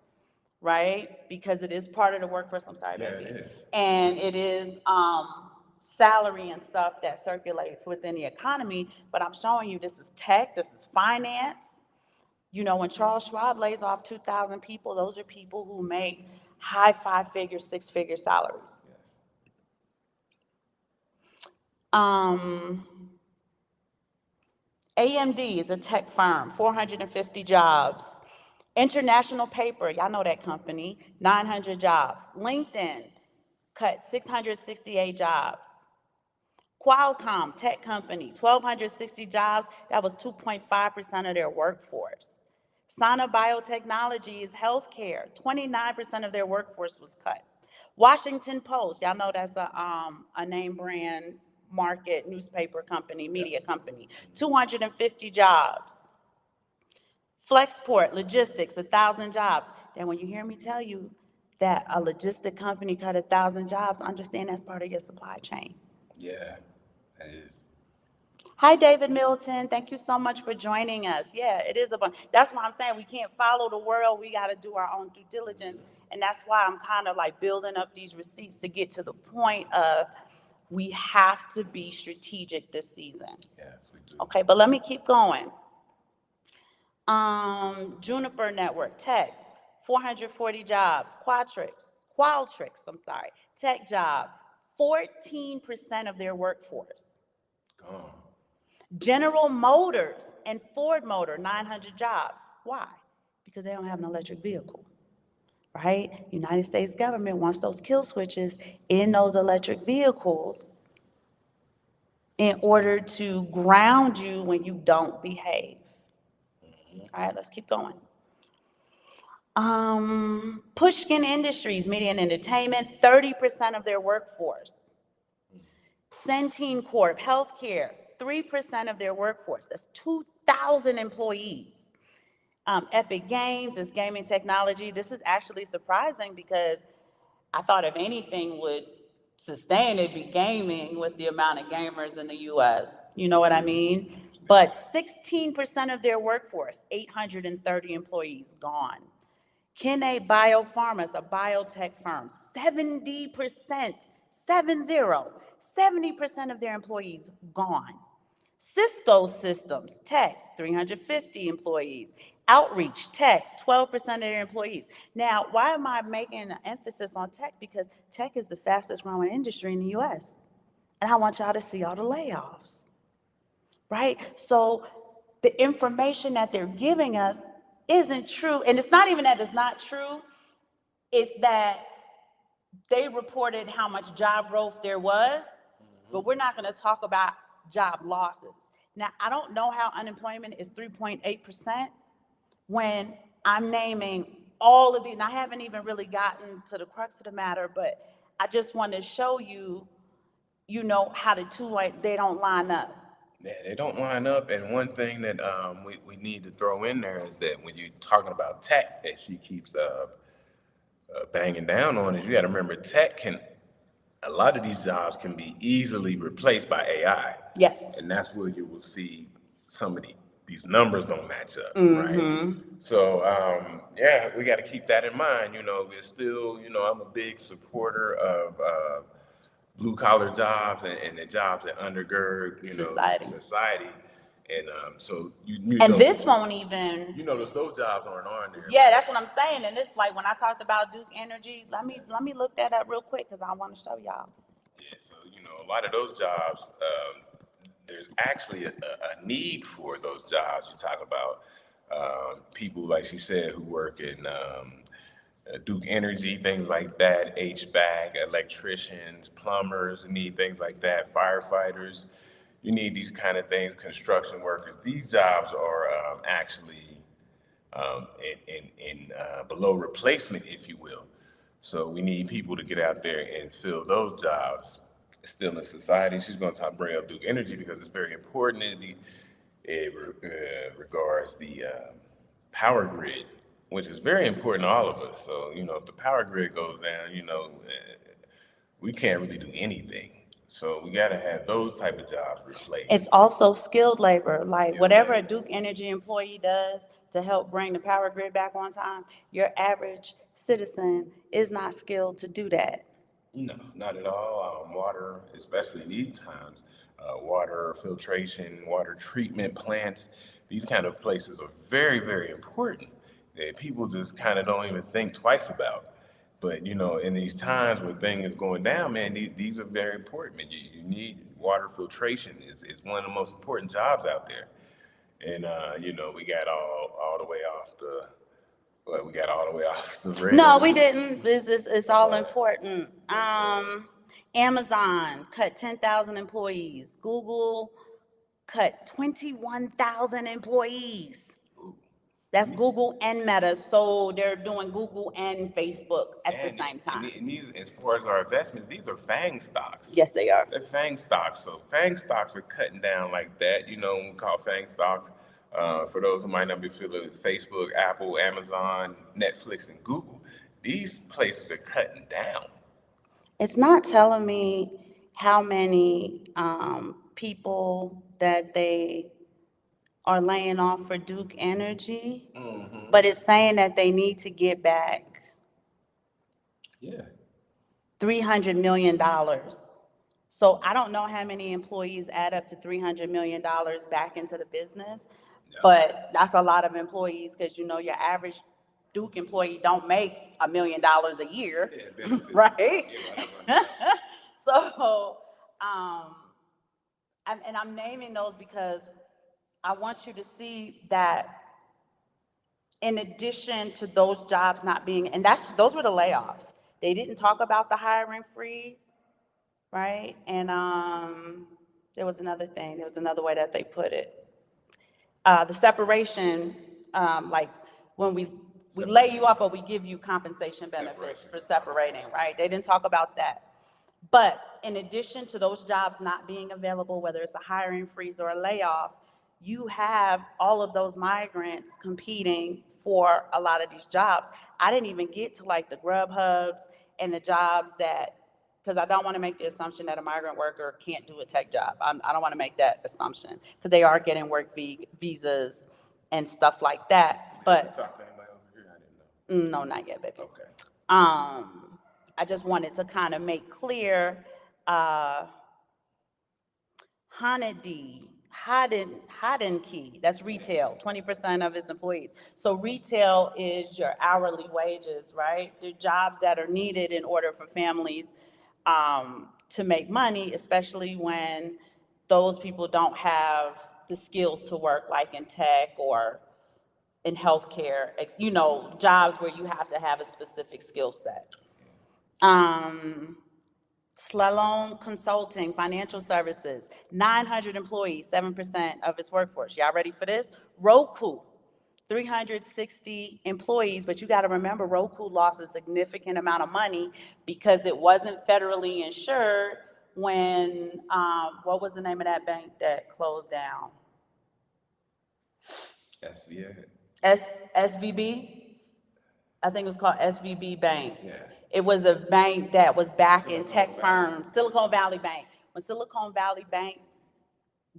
right? Because it is part of the workforce. I'm sorry, Yeah, baby. it is. And it is salary and stuff that circulates within the economy. But I'm showing you this is tech, this is finance. You know, when Charles Schwab lays off 2,000 people, those are people who make high 5-figure, 6-figure salaries. AMD is a tech firm, 450 jobs. International Paper, y'all know that company, 900 jobs. LinkedIn cut 668 jobs. Qualcomm, tech company, 1,260 jobs. That was 2.5% of their workforce. Sana Biotechnologies, healthcare, 29% of their workforce was cut. Washington Post, y'all know that's a name brand market newspaper company, media company, 250 jobs. Flexport Logistics, 1,000 jobs. And when you hear me tell you that a logistic company cut 1,000 jobs, understand that's part of your supply chain. Yeah, that is. Hi, David Middleton. Thank you so much for joining us. Yeah, it is a bunch. That's why I'm saying we can't follow the world. We got to do our own due diligence. And that's why I'm kind of like building up these receipts to get to the point of we have to be strategic this season. Yes, we do. Okay, but let me keep going. Juniper Network, tech, 440 jobs. Qualtrics, tech job, 14% of their workforce. Gone. General Motors and Ford Motor, 900 jobs. Why? Because they don't have an electric vehicle, right? United States government wants those kill switches in those electric vehicles in order to ground you when you don't behave. All right, let's keep going. Pushkin Industries, media and entertainment, 30% of their workforce. Centene Corp, healthcare, 3% of their workforce. That's 2,000 employees. Epic Games is gaming technology. This is actually surprising because I thought if anything would sustain it, be gaming with the amount of gamers in the US. You know what I mean? But 16% of their workforce, 830 employees, gone. Kinney Biopharma is a biotech firm, 70%, 70% of their employees gone. Cisco Systems, tech, 350 employees. Outreach, tech, 12% of their employees. Now, why am I making an emphasis on tech? Because tech is the fastest growing industry in the US. And I want y'all to see all the layoffs, right? So the information that they're giving us isn't true. And it's not even that it's not true. is that they reported how much job growth there was, but we're not going to talk about job losses. Now, I don't know how unemployment is 3.8% when I'm naming all of these, and I haven't even really gotten to the crux of the matter, but I just want to show you, how the two, like, they don't line up. Yeah, they don't line up. And one thing that we need to throw in there is that when you're talking about tech, that she keeps banging down on, is you got to remember a lot of these jobs can be easily replaced by AI. Yes. And that's where you will see some of these numbers don't match up, right? So, yeah, we got to keep that in mind. We're still, I'm a big supporter of blue collar jobs and the jobs that undergird, society. And so And this won't even, those jobs aren't on there. yeah, that's what I'm saying. And it's like when I talked about Duke Energy, let me look that up real quick because I want to show y'all. Yeah, so a lot of those jobs, there's actually a need for those jobs. You talk about people, like she said, who work in Duke Energy, things like that, HVAC, electricians, plumbers, you need things like that, firefighters. You need these kind of things, construction workers. These jobs are actually in below replacement, if you will. So we need people to get out there and fill those jobs still in society. She's going to bring up Duke Energy because it's very important. It regards the power grid, which is very important to all of us. So, if the power grid goes down, we can't really do anything. So we got to have those type of jobs replaced. It's also skilled labor, like whatever a Duke Energy employee does to help bring the power grid back on time, your average citizen is not skilled to do that. No, not at all. Water, especially in these times, water filtration, water treatment plants, these kind of places are very, very important that people just kind of don't even think twice about. But in these times when things is going down, man, these are very important. Man, you need water filtration. Is one of the most important jobs out there. And we got all the way off the. Well, we got all the way off the rails. No, we didn't. It's all important. Amazon cut 10,000 employees. Google cut 21,000 employees. That's Google and Meta. So they're doing Google and Facebook at the same time. And these, as far as our investments, these are FANG stocks. Yes, they are. They're FANG stocks. So FANG stocks are cutting down like that. We call FANG stocks. For those who might not be familiar with Facebook, Apple, Amazon, Netflix, and Google, these places are cutting down. It's not telling me how many people that they are laying off for Duke Energy, but it's saying that they need to get back $300 million. So I don't know how many employees add up to $300 million back into the business, but that's a lot of employees because your average Duke employee don't make $1 million a year, right? So, and I'm naming those because I want you to see that in addition to those jobs not being, and those were the layoffs. They didn't talk about the hiring freeze, right? And there was another thing. There was another way that they put it. The separation, like when we lay you up or we give you compensation benefits for separating, right? They didn't talk about that. But in addition to those jobs not being available, whether it's a hiring freeze or a layoff, you have all of those migrants competing for a lot of these jobs. I didn't even get to like the Grub Hubs and the jobs that, because I don't want to make the assumption that a migrant worker can't do a tech job. I don't want to make that assumption because they are getting work visas and stuff like that. But no, not yet, baby. Okay. I just wanted to kind of make clear, Hadenke, that's retail, 20% of its employees. So retail is your hourly wages, right? The jobs that are needed in order for families to make money, especially when those people don't have the skills to work like in tech or in healthcare, jobs where you have to have a specific skill set. Slalom Consulting, financial services, 900 employees, 7% of its workforce. Y'all ready for this? Roku, 360 employees, but you got to remember Roku lost a significant amount of money because it wasn't federally insured when, what was the name of that bank that closed down? SVB? I think it was called SVB Bank. Yeah. It was a bank that was backing tech firms, Silicon Valley Bank. When Silicon Valley Bank,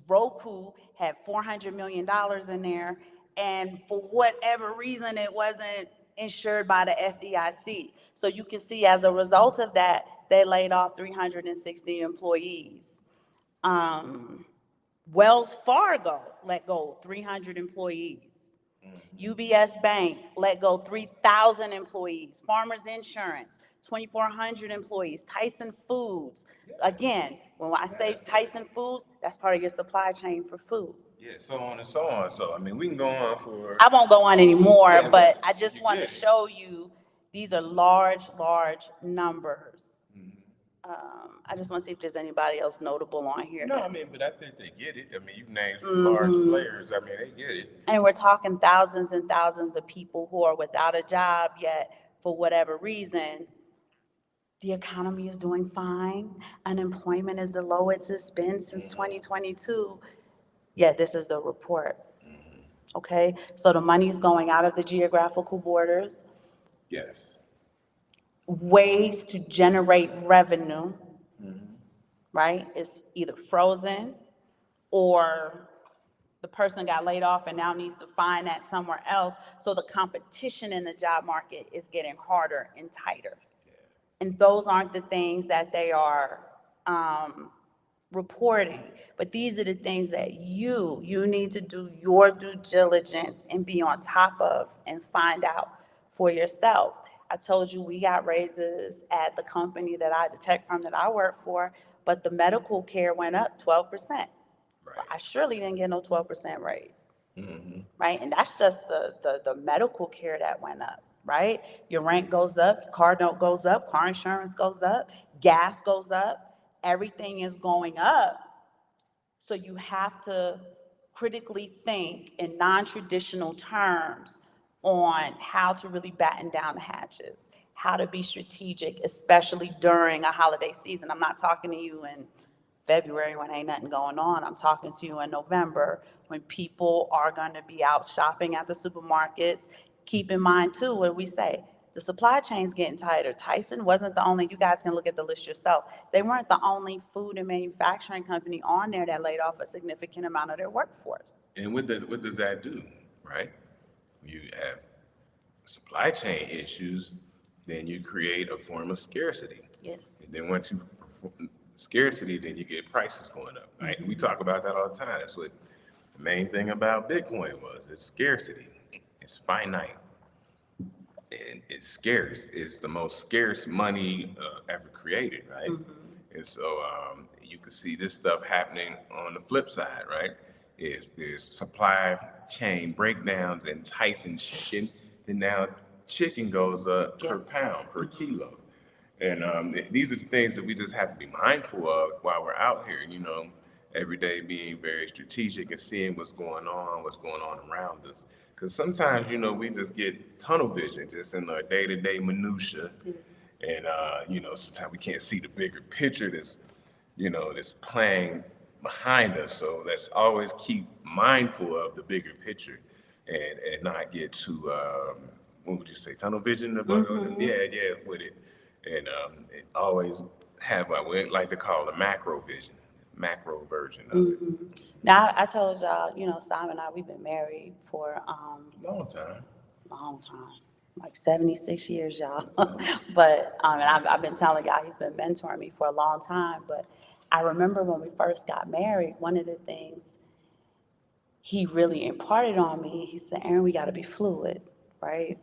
Roku had $400 million in there, and for whatever reason, it wasn't insured by the FDIC. So you can see as a result of that, they laid off 360 employees. Wells Fargo let go 300 employees. UBS Bank let go 3,000 employees. Farmers Insurance, 2,400 employees. Tyson Foods, again, when I say Tyson Foods, that's part of your supply chain for food. Yeah, so on and so on. So, I mean, we can go on for. I won't go on anymore, Yeah, but I just you want to get it. show you, these are large numbers. I just want to see if there's anybody else notable on here. No, I mean, but I think they get it. I mean, you've named some large players. I mean, they get it. And we're talking thousands and thousands of people who are without a job, yet for whatever reason, the economy is doing fine. Unemployment is the lowest it's been since 2022. Yet this is the report. Okay, so the money is going out of the geographical borders. Yes. Ways to generate revenue, right? It's either frozen or the person got laid off and now needs to find that somewhere else. So the competition in the job market is getting harder and tighter. And those aren't the things that they are reporting, but these are the things that you need to do your due diligence and be on top of and find out for yourself. I told you we got raises at the company the tech firm that I work for, but the medical care went up 12%. Right. I surely didn't get no 12% raise, right? And that's just the medical care that went up, right? Your rent goes up, your car note goes up, car insurance goes up, gas goes up, everything is going up. So you have to critically think in non-traditional terms on how to really batten down the hatches, how to be strategic, especially during a holiday season. I'm not talking to you in February when ain't nothing going on. I'm talking to you in November when people are going to be out shopping at the supermarkets. Keep in mind too, what we say, the supply chain's getting tighter. Tyson wasn't the only, you guys can look at the list yourself. They weren't the only food and manufacturing company on there that laid off a significant amount of their workforce. And what does that do, right? You have supply chain issues, then you create a form of scarcity. Yes. And then once you scarcity, then you get prices going up, right? We talk about that all the time. That's what the main thing about Bitcoin was. It's scarcity. It's finite. And it's scarce. It's the most scarce money ever created, right? And so you can see this stuff happening on the flip side, right? Is supply chain breakdowns in Tyson chicken, and now chicken goes up per pound, per kilo. And these are the things that we just have to be mindful of while we're out here, every day being very strategic and seeing what's going on around us. Because sometimes, we just get tunnel vision just in our day-to-day minutia. And, sometimes we can't see the bigger picture that's playing behind us. So let's always keep mindful of the bigger picture and not get too, what would you say, tunnel vision? Yeah, with it. And always have what we like to call a macro macro version of it. Now, I told y'all, Simon and I, we've been married for Long time. like 76 years, y'all. But and I've been telling y'all he's been mentoring me for a long time. But I remember when we first got married, one of the things he really imparted on me, he said, Aaron, we got to be fluid, right?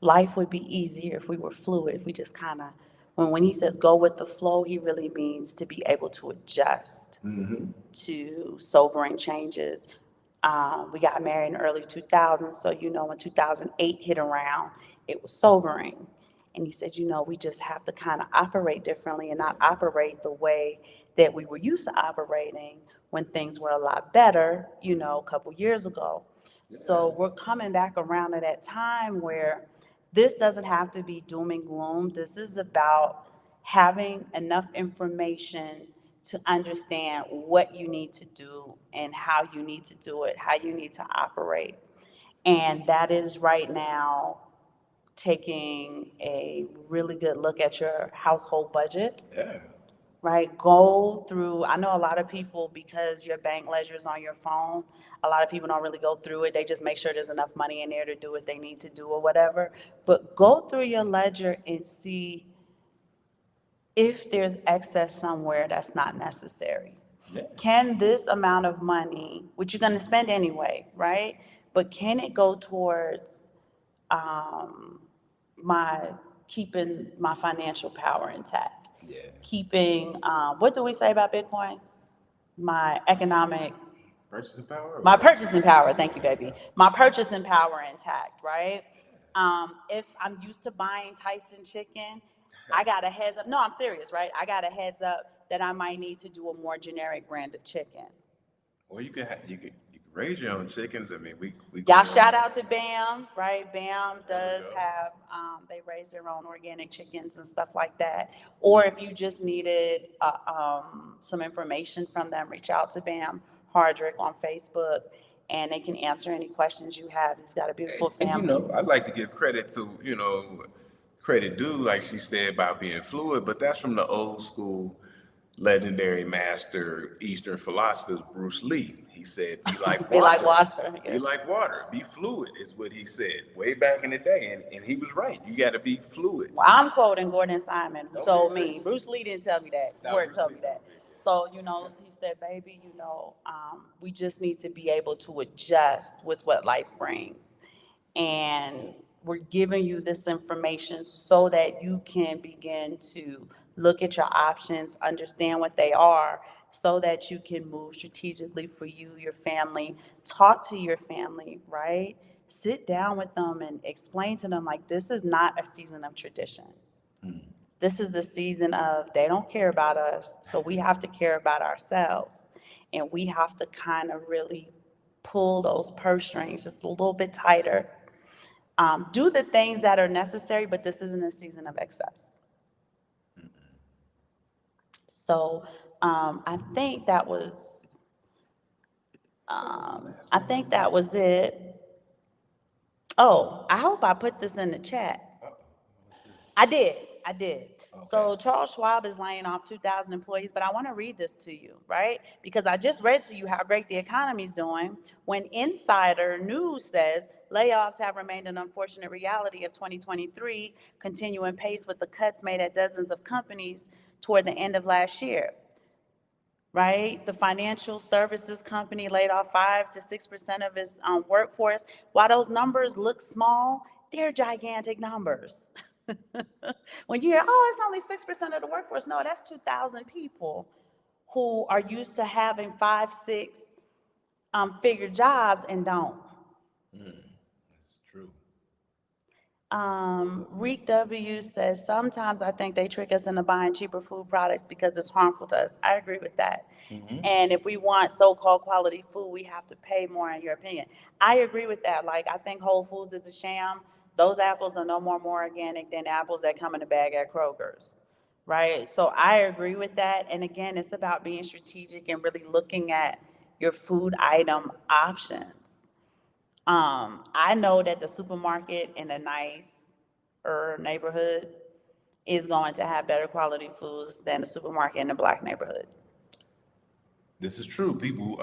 Life would be easier if we were fluid, if we just kind of, when he says go with the flow, he really means to be able to adjust to sobering changes. We got married in early 2000s, so when 2008 hit around, it was sobering. And he said, we just have to kind of operate differently and not operate the way that we were used to operating when things were a lot better, a couple years ago. So we're coming back around to that time where this doesn't have to be doom and gloom. This is about having enough information to understand what you need to do and how you need to do it, how you need to operate. And that is right now taking a really good look at your household budget, Yeah. right? Go through, I know a lot of people, because your bank ledger is on your phone, a lot of people don't really go through it. They just make sure there's enough money in there to do what they need to do or whatever. But go through your ledger and see if there's excess somewhere that's not necessary. Yeah. Can this amount of money, which you're going to spend anyway, right? But can it go towards my keeping my financial power intact? Yeah. Keeping, what do we say about Bitcoin? My economic, Purchasing power. my purchasing power, thank you, baby. My purchasing power intact, right? If I'm used to buying Tyson chicken, I got a heads up. No, I'm serious, right? I got a heads up that I might need to do a more generic brand of chicken. Or you could raise your own chickens. I mean, we go Y'all on. shout out to BAM, right? BAM There we does go. have, they raise their own organic chickens and stuff like that. Or if you just needed some information from them, reach out to BAM Hardrick on Facebook, and they can answer any questions you have. He's got a beautiful And family. I'd like to give credit to, credit due, like she said, about being fluid, but that's from the old school legendary master Eastern philosophers, Bruce Lee. He said, be like Be like water. water. Be like water. Be fluid is what he said way back in the day. And he was right. You got to be fluid. Well, I'm quoting Gordon Simon, who Okay, told great. me. Bruce Lee didn't tell me that. Now, Gordon Bruce told Lee me that. told me. So, he said, baby, we just need to be able to adjust with what life brings. And we're giving you this information so that you can begin to look at your options, understand what they are, so that you can move strategically for you, your family, talk to your family, right? Sit down with them and explain to them, like, this is not a season of tradition. This is a season of they don't care about us, so we have to care about ourselves. And we have to kind of really pull those purse strings just a little bit tighter. Do the things that are necessary, but this isn't a season of excess. So I think that was it. Oh, I hope I put this in the chat. I did. So Charles Schwab is laying off 2,000 employees, but I want to read this to you, right? Because I just read to you how great the economy's doing when Insider News says layoffs have remained an unfortunate reality of 2023, continuing pace with the cuts made at dozens of companies toward the end of last year. Right? The financial services company laid off 5 to 6% of its workforce. While those numbers look small, they're gigantic numbers. When you hear, oh, it's only 6% of the workforce, no, that's 2,000 people who are used to having 5, 6 figure jobs and don't. That's true. Reek W says, sometimes I think they trick us into buying cheaper food products because it's harmful to us. I agree with that. And if we want so-called quality food, we have to pay more, in your opinion. I agree with that. Like, I think Whole Foods is a sham. Those apples are no more organic than apples that come in a bag at Kroger's, right? So I agree with that. And again, it's about being strategic and really looking at your food item options. I know that the supermarket in a nice neighborhood is going to have better quality foods than the supermarket in the black neighborhood. This is true. People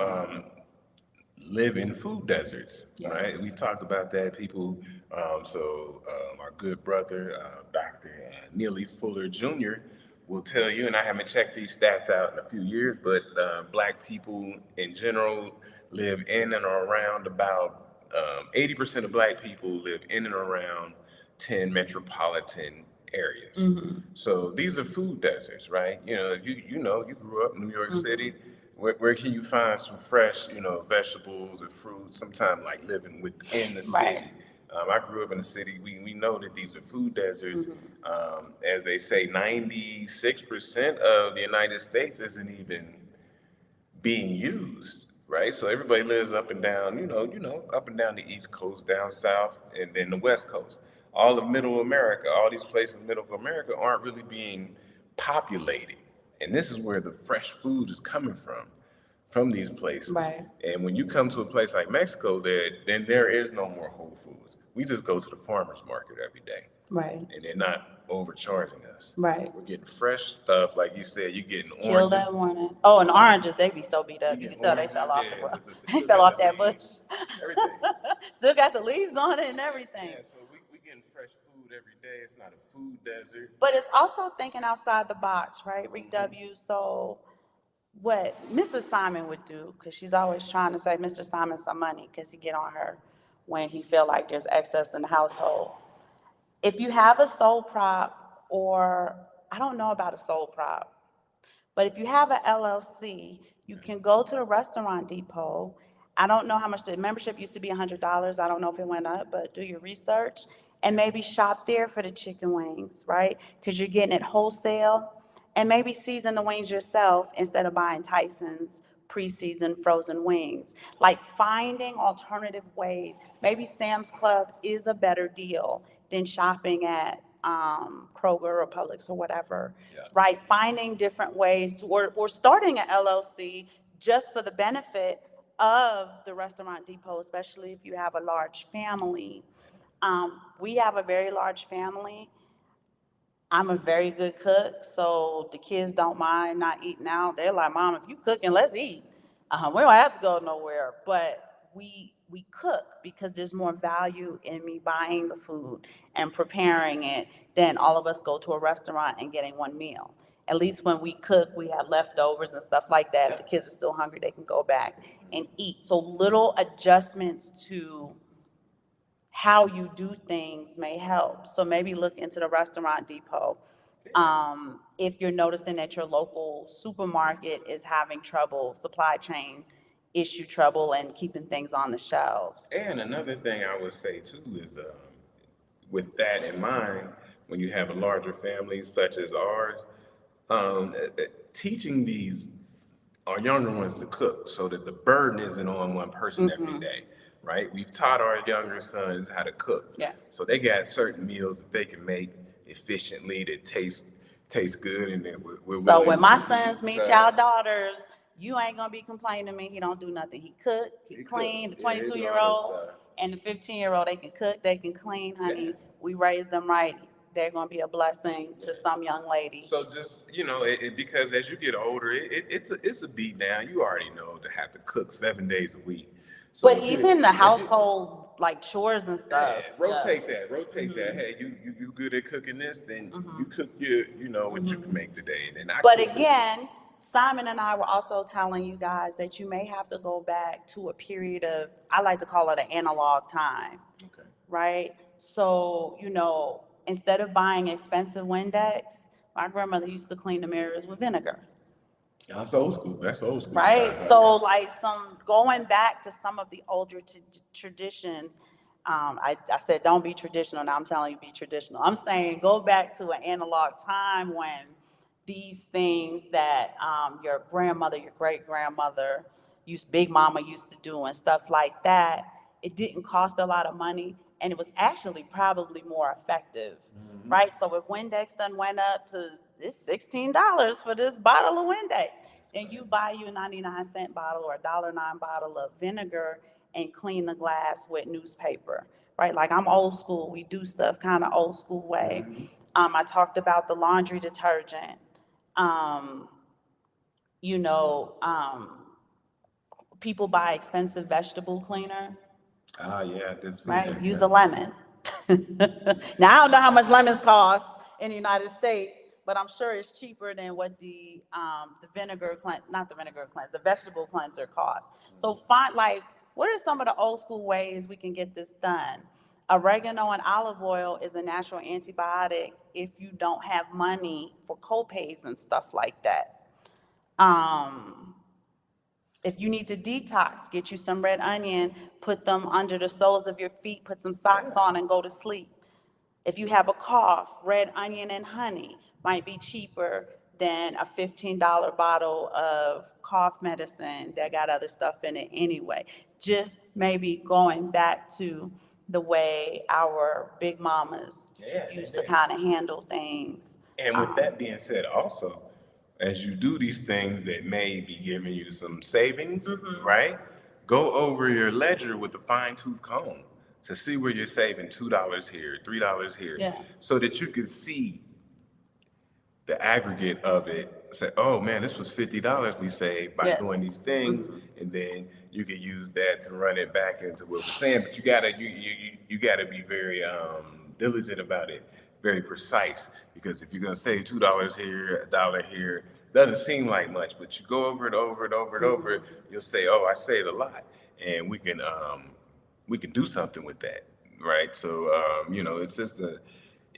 live in food deserts, Yes. right? We talked about that. People, our good brother, Dr. Neely Fuller Jr. will tell you, and I haven't checked these stats out in a few years, but Black people in general live in and around about 80% of Black people live in and around 10 metropolitan areas. So these are food deserts, right? If you grew up in New York City, where can you find some fresh, vegetables or fruits? Sometimes like living within the Right. city. I grew up in the city. We know that these are food deserts. As they say, 96% of the United States isn't even being used, right? So everybody lives up and down, up and down the East Coast, down south, and then the West Coast. All of Middle America, all these places in Middle America aren't really being populated. And this is where the fresh food is coming from these places. Right. And when you come to a place like Mexico, then there is no more Whole Foods. We just go to the farmer's market every day, Right. and they're not overcharging us. Right. We're getting fresh stuff, like you said. You're getting Kill that oranges. morning. Oh, and oranges, they be so beat You up. You get can tell they oranges, fell off the yeah. they Still fell got off the that bush. leaves, everything. Still got the leaves on it and everything. Yeah, so we getting fresh food every day. It's not a food desert. But it's also thinking outside the box, right, Rick W? So what Mrs. Simon would do, because she's always trying to save Mr. Simon some money because he get on her when he feel like there's excess in the household. If you have a sole prop, or I don't know about a sole prop, but if you have an LLC, you can go to the restaurant depot. I don't know how much the membership used to be $100. I don't know if it went up, but do your research and maybe shop there for the chicken wings, right? Because you're getting it wholesale, and maybe season the wings yourself instead of buying Tyson's pre-seasoned frozen wings. Like finding alternative ways. Maybe Sam's Club is a better deal than shopping at Kroger or Publix or whatever, Yeah. right? Finding different ways to, or starting an LLC just for the benefit of the restaurant depot, especially if you have a large family. We have a very large family. I'm a very good cook, so the kids don't mind not eating out. They're like, Mom, if you cooking, let's eat. We don't have to go nowhere, but we cook because there's more value in me buying the food and preparing it than all of us go to a restaurant and getting one meal. At least when we cook, we have leftovers and stuff like that. If the kids are still hungry, they can go back and eat. So little adjustments to how you do things may help. So maybe look into the restaurant depot. If you're noticing that your local supermarket is having trouble, supply chain issue trouble, and keeping things on the shelves. And another thing I would say too is, with that in mind, when you have a larger family such as ours, teaching these our younger ones to cook so that the burden isn't on one person every day, right? We've taught our younger sons how to cook. Yeah. So they got certain meals that they can make efficiently that taste good, and that we're So willing when my to sons meet cut. y'all daughters, you ain't gonna be complaining to me. He don't do nothing. He cook, he He cook. clean. The Yeah, he do all 22-year-old that stuff. and the 15-year-old, they can cook, they can clean, honey. Yeah. We raised them right. They're gonna be a blessing to some young lady. So just because as you get older, it's a beat down. You already know to have to cook 7 days a week. So But even the household, like chores and stuff. rotate that. Hey, you good at cooking this? Then you cook what you can make today, and then I. But cook again, Simon and I were also telling you guys that you may have to go back to a period of, I like to call it an analog time, Okay. right? So, instead of buying expensive Windex, my grandmother used to clean the mirrors with vinegar, That's old school. That's old school. right? Style. So, like some going back to some of the older traditions. I said don't be traditional. Now I'm telling you be traditional. I'm saying go back to an analog time when these things that your grandmother, your great grandmother, Big Mama used to do and stuff like that. It didn't cost a lot of money, and it was actually probably more effective, right? So if Windex done went up to it's $16 for this bottle of Windex, and you buy you a 99-cent bottle or a $1.09 bottle of vinegar and clean the glass with newspaper, right? Like I'm old school. We do stuff kind of old school way. I talked about the laundry detergent. Um, you know, people buy expensive vegetable cleaner, Yeah, I did see right? that. Use a lemon. Now, I don't know how much lemons cost in the United States, but I'm sure it's cheaper than what the the vegetable cleanser costs. So find, like, what are some of the old school ways we can get this done? Oregano and olive oil is a natural antibiotic if you don't have money for co-pays and stuff like that. Um, If you need to detox, get you some red onion, put them under the soles of your feet, put some socks on and go to sleep. If you have a cough, red onion and honey might be cheaper than a $15 bottle of cough medicine that got other stuff in it anyway. Just maybe going back to the way our big mamas Yeah, used to kind of handle things. and with that being said, also, as you do these things that may be giving you some savings, right? Go over your ledger with a fine tooth comb to see where you're saving $2 here, $3 here, Yeah. so that you can see the aggregate of it. Say, oh man, this was $50 we saved by Yes. doing these things, and then you can use that to run it back into what we're saying. But you gotta be very diligent about it, very precise, because if you're gonna save $2 here, a dollar here, doesn't seem like much, but you go over it, over it, over it, over it, you'll say, oh, I saved a lot, and we can do something with that, right? So it's just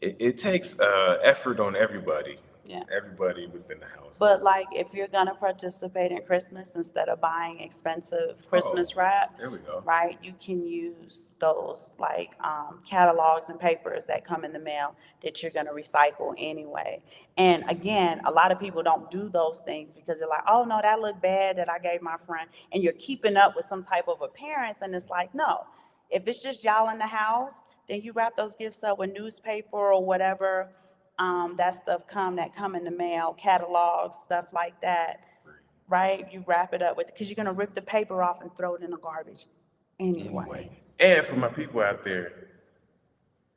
it takes effort on everybody, Yeah. everybody within the house. But like, if you're gonna participate in Christmas, instead of buying expensive Christmas wrap, There we go. right, you can use those like catalogs and papers that come in the mail that you're gonna recycle anyway. And again, a lot of people don't do those things because they're like, oh no, that looked bad that I gave my friend, and you're keeping up with some type of appearance, and it's like, no. If it's just y'all in the house, then you wrap those gifts up with newspaper or whatever that stuff that come in the mail, catalogs, stuff like that, right? You wrap it up with, because you're gonna rip the paper off and throw it in the garbage anyway. And for my people out there,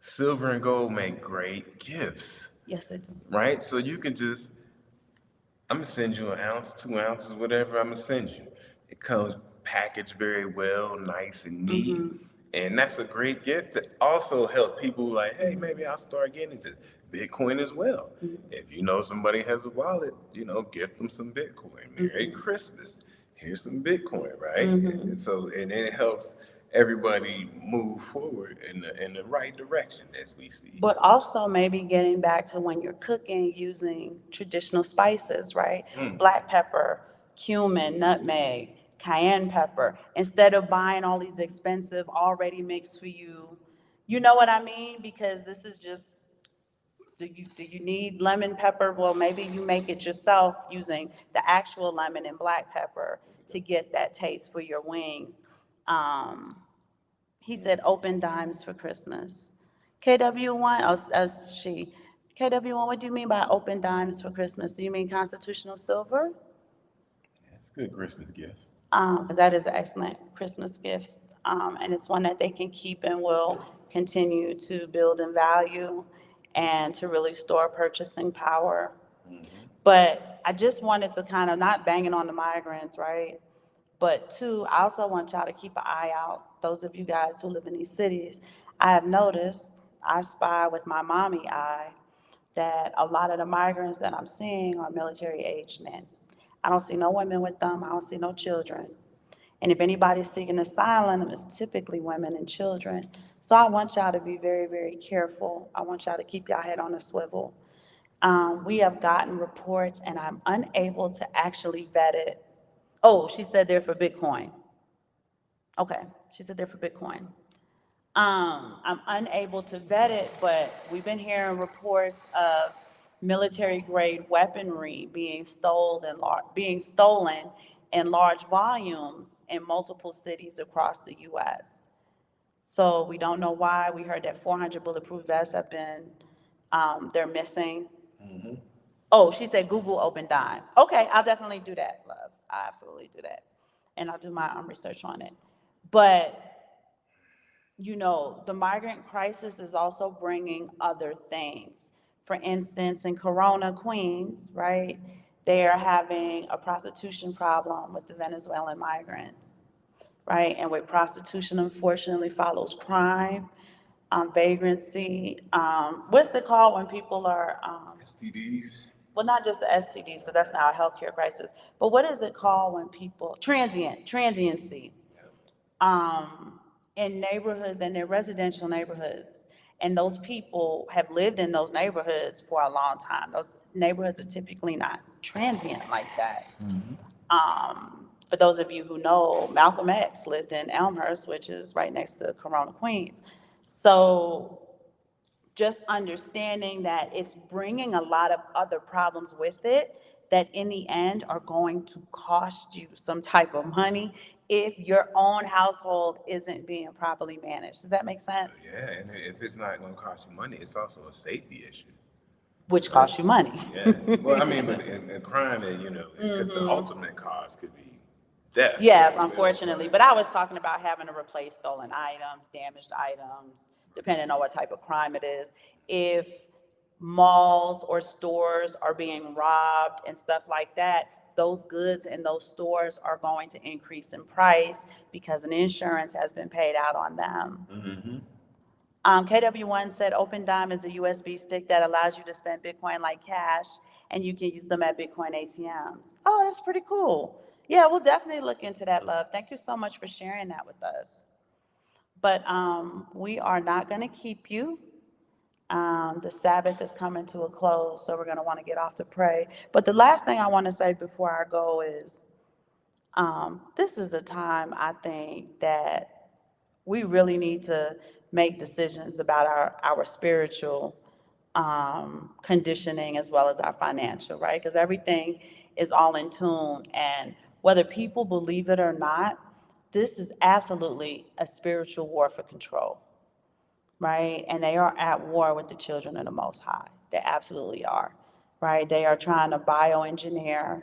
silver and gold make great gifts, Yes, they do. right? So you can just, I'm gonna send you an ounce, 2 ounces, whatever I'm gonna send you. It comes packaged very well, nice and neat. And that's a great gift to also help people like, hey, maybe I'll start getting into Bitcoin as well. If you know somebody has a wallet, gift them some Bitcoin. Merry Christmas. Here's some Bitcoin, right? And so, and it helps everybody move forward in the right direction as we see. But also maybe getting back to when you're cooking, using traditional spices, right? Black pepper, cumin, nutmeg, cayenne pepper, instead of buying all these expensive already mixed for you. You know what I mean? Because this is just, do you need lemon pepper? Well, maybe you make it yourself using the actual lemon and black pepper to get that taste for your wings. He said open dimes for Christmas. KW1, KW1, what do you mean by open dimes for Christmas? Do you mean constitutional silver? It's a good Christmas gift. That is an excellent Christmas gift. And it's one that they can keep and will continue to build in value and to really store purchasing power. But I just wanted to kind of, not banging on the migrants, right? But two, I also want y'all to keep an eye out, those of you guys who live in these cities. I have noticed, I spy with my mommy eye, that a lot of the migrants that I'm seeing are military-aged men. I don't see no women with them, I don't see no children. And if anybody's seeking asylum, it's typically women and children. So I want y'all to be very, very careful. I want y'all to keep y'all head on a swivel. We have gotten reports, and I'm unable to actually vet it. Oh, she said they're for Bitcoin. Okay, she said they're for Bitcoin. I'm unable to vet it, but we've been hearing reports of military-grade weaponry being stolen in large volumes in multiple cities across the U.S. So we don't know why. We heard that 400 bulletproof vests have been, they're missing. Oh, she said Google open dime. Okay, I'll definitely do that, love. I absolutely do that. And I'll do my research on it. But, the migrant crisis is also bringing other things. For instance, in Corona, Queens, right, they are having a prostitution problem with the Venezuelan migrants, right? And with prostitution, unfortunately, follows crime, vagrancy. What's it called when people are, STDs. well, not just the STDs, because that's now a healthcare crisis, but what is it called when people, transiency, in neighborhoods, and they're residential neighborhoods. And those people have lived in those neighborhoods for a long time. Those neighborhoods are typically not transient like that. For those of you who know, Malcolm X lived in Elmhurst, which is right next to Corona, Queens. So just understanding that it's bringing a lot of other problems with it that in the end are going to cost you some type of money if your own household isn't being properly managed. Does that make sense? Yeah, and if it's not going to cost you money, it's also a safety issue. Which Right? costs you money. Yeah. Well, I mean, in crime, because the ultimate cost could be death. Yes, You know, unfortunately, but I was talking about having to replace stolen items, damaged items, depending on what type of crime it is. If malls or stores are being robbed and stuff like that, those goods in those stores are going to increase in price because an insurance has been paid out on them. Mm-hmm. KW1 said Open Dime is a USB stick that allows you to spend Bitcoin like cash, and you can use them at Bitcoin ATMs. Oh, that's pretty cool. Yeah, we'll definitely look into that, love. Thank you so much for sharing that with us. But we are not going to keep you. The Sabbath is coming to a close, so we're going to want to get off to pray. But the last thing I want to say before I go is this is a time I think that we really need to make decisions about our spiritual conditioning as well as our financial, right? Because everything is all in tune. And whether people believe it or not, this is absolutely a spiritual war for control, right? And they are at war with the children of the Most High. They absolutely are, right? They are trying to bioengineer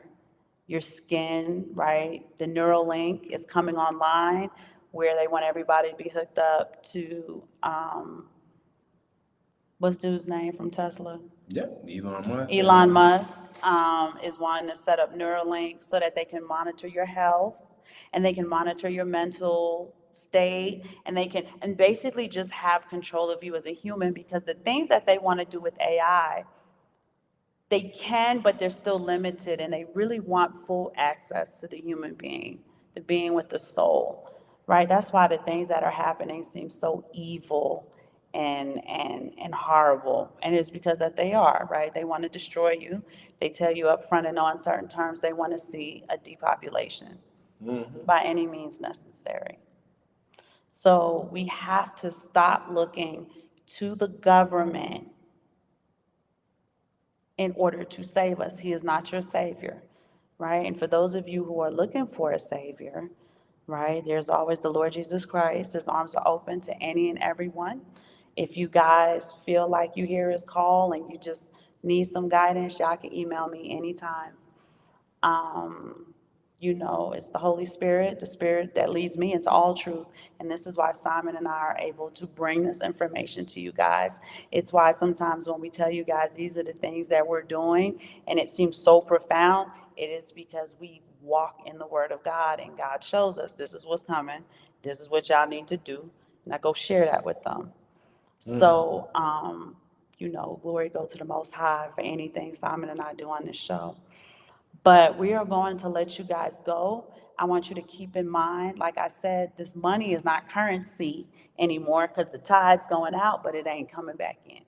your skin, right? The Neuralink is coming online where they want everybody to be hooked up to, what's dude's name from Tesla? Yeah, Elon Musk. Elon Musk is wanting to set up Neuralink so that they can monitor your health and they can monitor your mental state and they can, and basically just have control of you as a human because the things that they want to do with AI, they can, but they're still limited and they really want full access to the human being, the being with the soul, right? That's why the things that are happening seem so evil and horrible. And it's because that they are, right? They want to destroy you. They tell you up front in no uncertain terms they want to see a depopulation by any means necessary. So we have to stop looking to the government in order to save us. He is not your savior, right? And for those of you who are looking for a savior, right, there's always the Lord Jesus Christ. His arms are open to any and everyone. If you guys feel like you hear his call and you just need some guidance, y'all can email me anytime. It's the Holy Spirit, the Spirit that leads me into all truth. And this is why Simon and I are able to bring this information to you guys. It's why sometimes when we tell you guys these are the things that we're doing and it seems so profound, it is because we walk in the Word of God and God shows us this is what's coming, this is what y'all need to do. And I go share that with them. So, glory go to the Most High for anything Simon and I do on this show. But we are going to let you guys go. I want you to keep in mind, like I said, this money is not currency anymore because the tide's going out, but it ain't coming back in.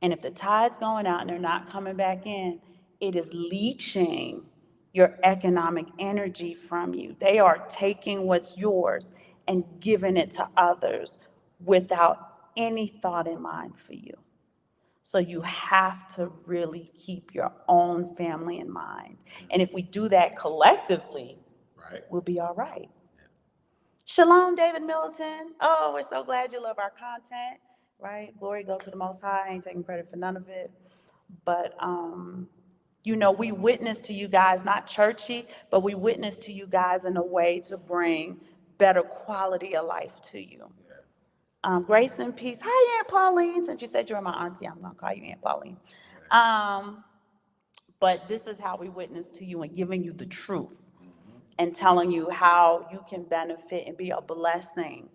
And if the tide's going out and they're not coming back in, it is leaching your economic energy from you. They are taking what's yours and giving it to others without any thought in mind for you. So you have to really keep your own family in mind. And if we do that collectively, Right. we'll be all right. Shalom, David Middleton. Oh, we're so glad you love our content, right? Glory go to the Most High. I ain't taking credit for none of it. But, we witness to you guys, not churchy, but we witness to you guys in a way to bring better quality of life to you. Grace and peace. Hi, Aunt Pauline. Since you said you were my auntie, I'm going to call you Aunt Pauline. But this is how we witness to you and giving you the truth and telling you how you can benefit and be a blessing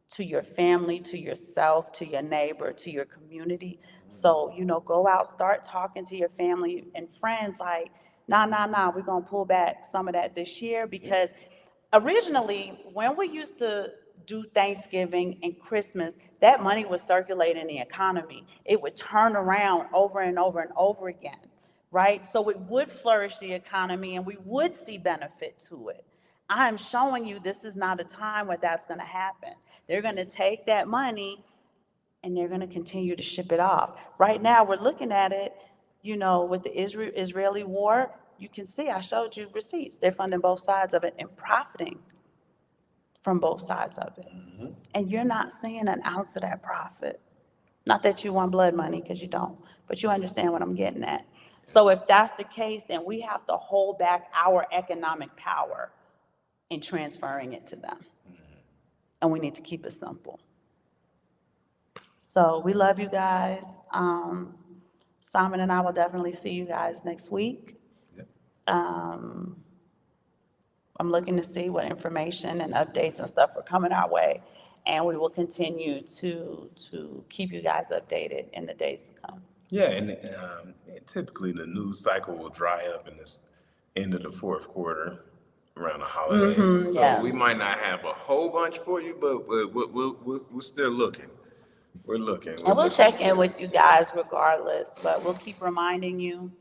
to your family, to yourself, to your neighbor, to your community. So, go out, start talking to your family and friends like, nah, we're going to pull back some of that this year because originally, when we used to do Thanksgiving and Christmas, that money would circulate in the economy. It would turn around over and over and over again, right? So it would flourish the economy and we would see benefit to it. I'm showing you this is not a time where that's going to happen. They're going to take that money and they're going to continue to ship it off. Right now, we're looking at it, with the Israeli war. You can see, I showed you receipts. They're funding both sides of it and profiting from both sides of it. And you're not seeing an ounce of that profit. Not that you want blood money, because you don't, but you understand what I'm getting at. So if that's the case, then we have to hold back our economic power in transferring it to them. And we need to keep it simple. So we love you guys. Simon and I will definitely see you guys next week. I'm looking to see what information and updates and stuff are coming our way. And we will continue to keep you guys updated in the days to come. Yeah, and typically the news cycle will dry up in this end of the fourth quarter around the holidays. So yeah. we might not have a whole bunch for you, but we're still looking. We're looking. And we'll check in with you guys regardless, but we'll keep reminding you.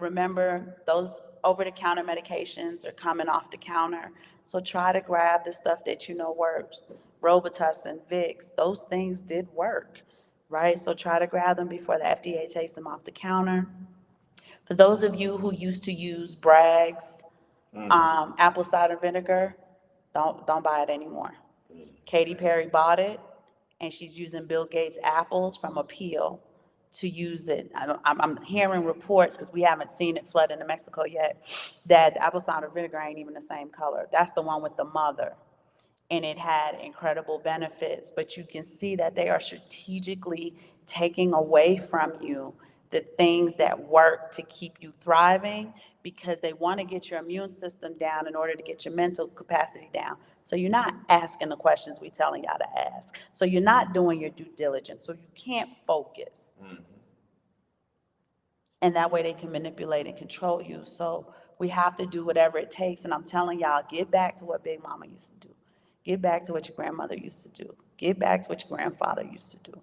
Remember, those over-the-counter medications are coming off the counter. So try to grab the stuff that you know works. Robitussin, Vicks, those things did work, right? So try to grab them before the FDA takes them off the counter. For those of you who used to use Bragg's apple cider vinegar, don't buy it anymore. Katy Perry bought it, and she's using Bill Gates' apples from a peel to use it. I'm hearing reports, because we haven't seen it flood into Mexico yet, that the apple cider vinegar ain't even the same color. That's the one with the mother. And it had incredible benefits, but you can see that they are strategically taking away from you the things that work to keep you thriving, because they want to get your immune system down in order to get your mental capacity down. So you're not asking the questions we're telling y'all to ask. So you're not doing your due diligence. So you can't focus. And that way they can manipulate and control you. So we have to do whatever it takes. And I'm telling y'all, get back to what Big Mama used to do. Get back to what your grandmother used to do. Get back to what your grandfather used to do.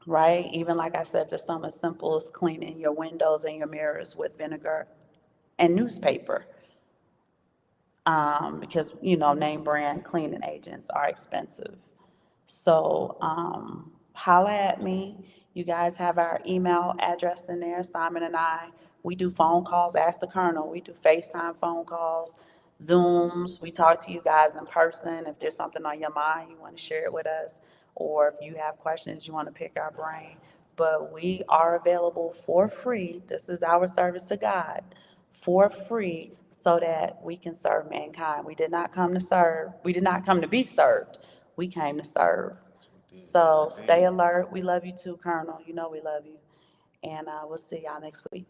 Right? Even like I said, for some as simple as cleaning your windows and your mirrors with vinegar and newspaper. Because, name brand cleaning agents are expensive. So holla at me. You guys have our email address in there, Simon and I. We do phone calls, Ask the Colonel. We do FaceTime phone calls, Zooms. We talk to you guys in person. If there's something on your mind, you want to share it with us, or if you have questions, you want to pick our brain. But we are available for free. This is our service to God, for free, so that we can serve mankind. We did not come to serve. We did not come to be served. We came to serve. So stay alert. We love you too, Colonel. You know we love you. And we'll see y'all next week.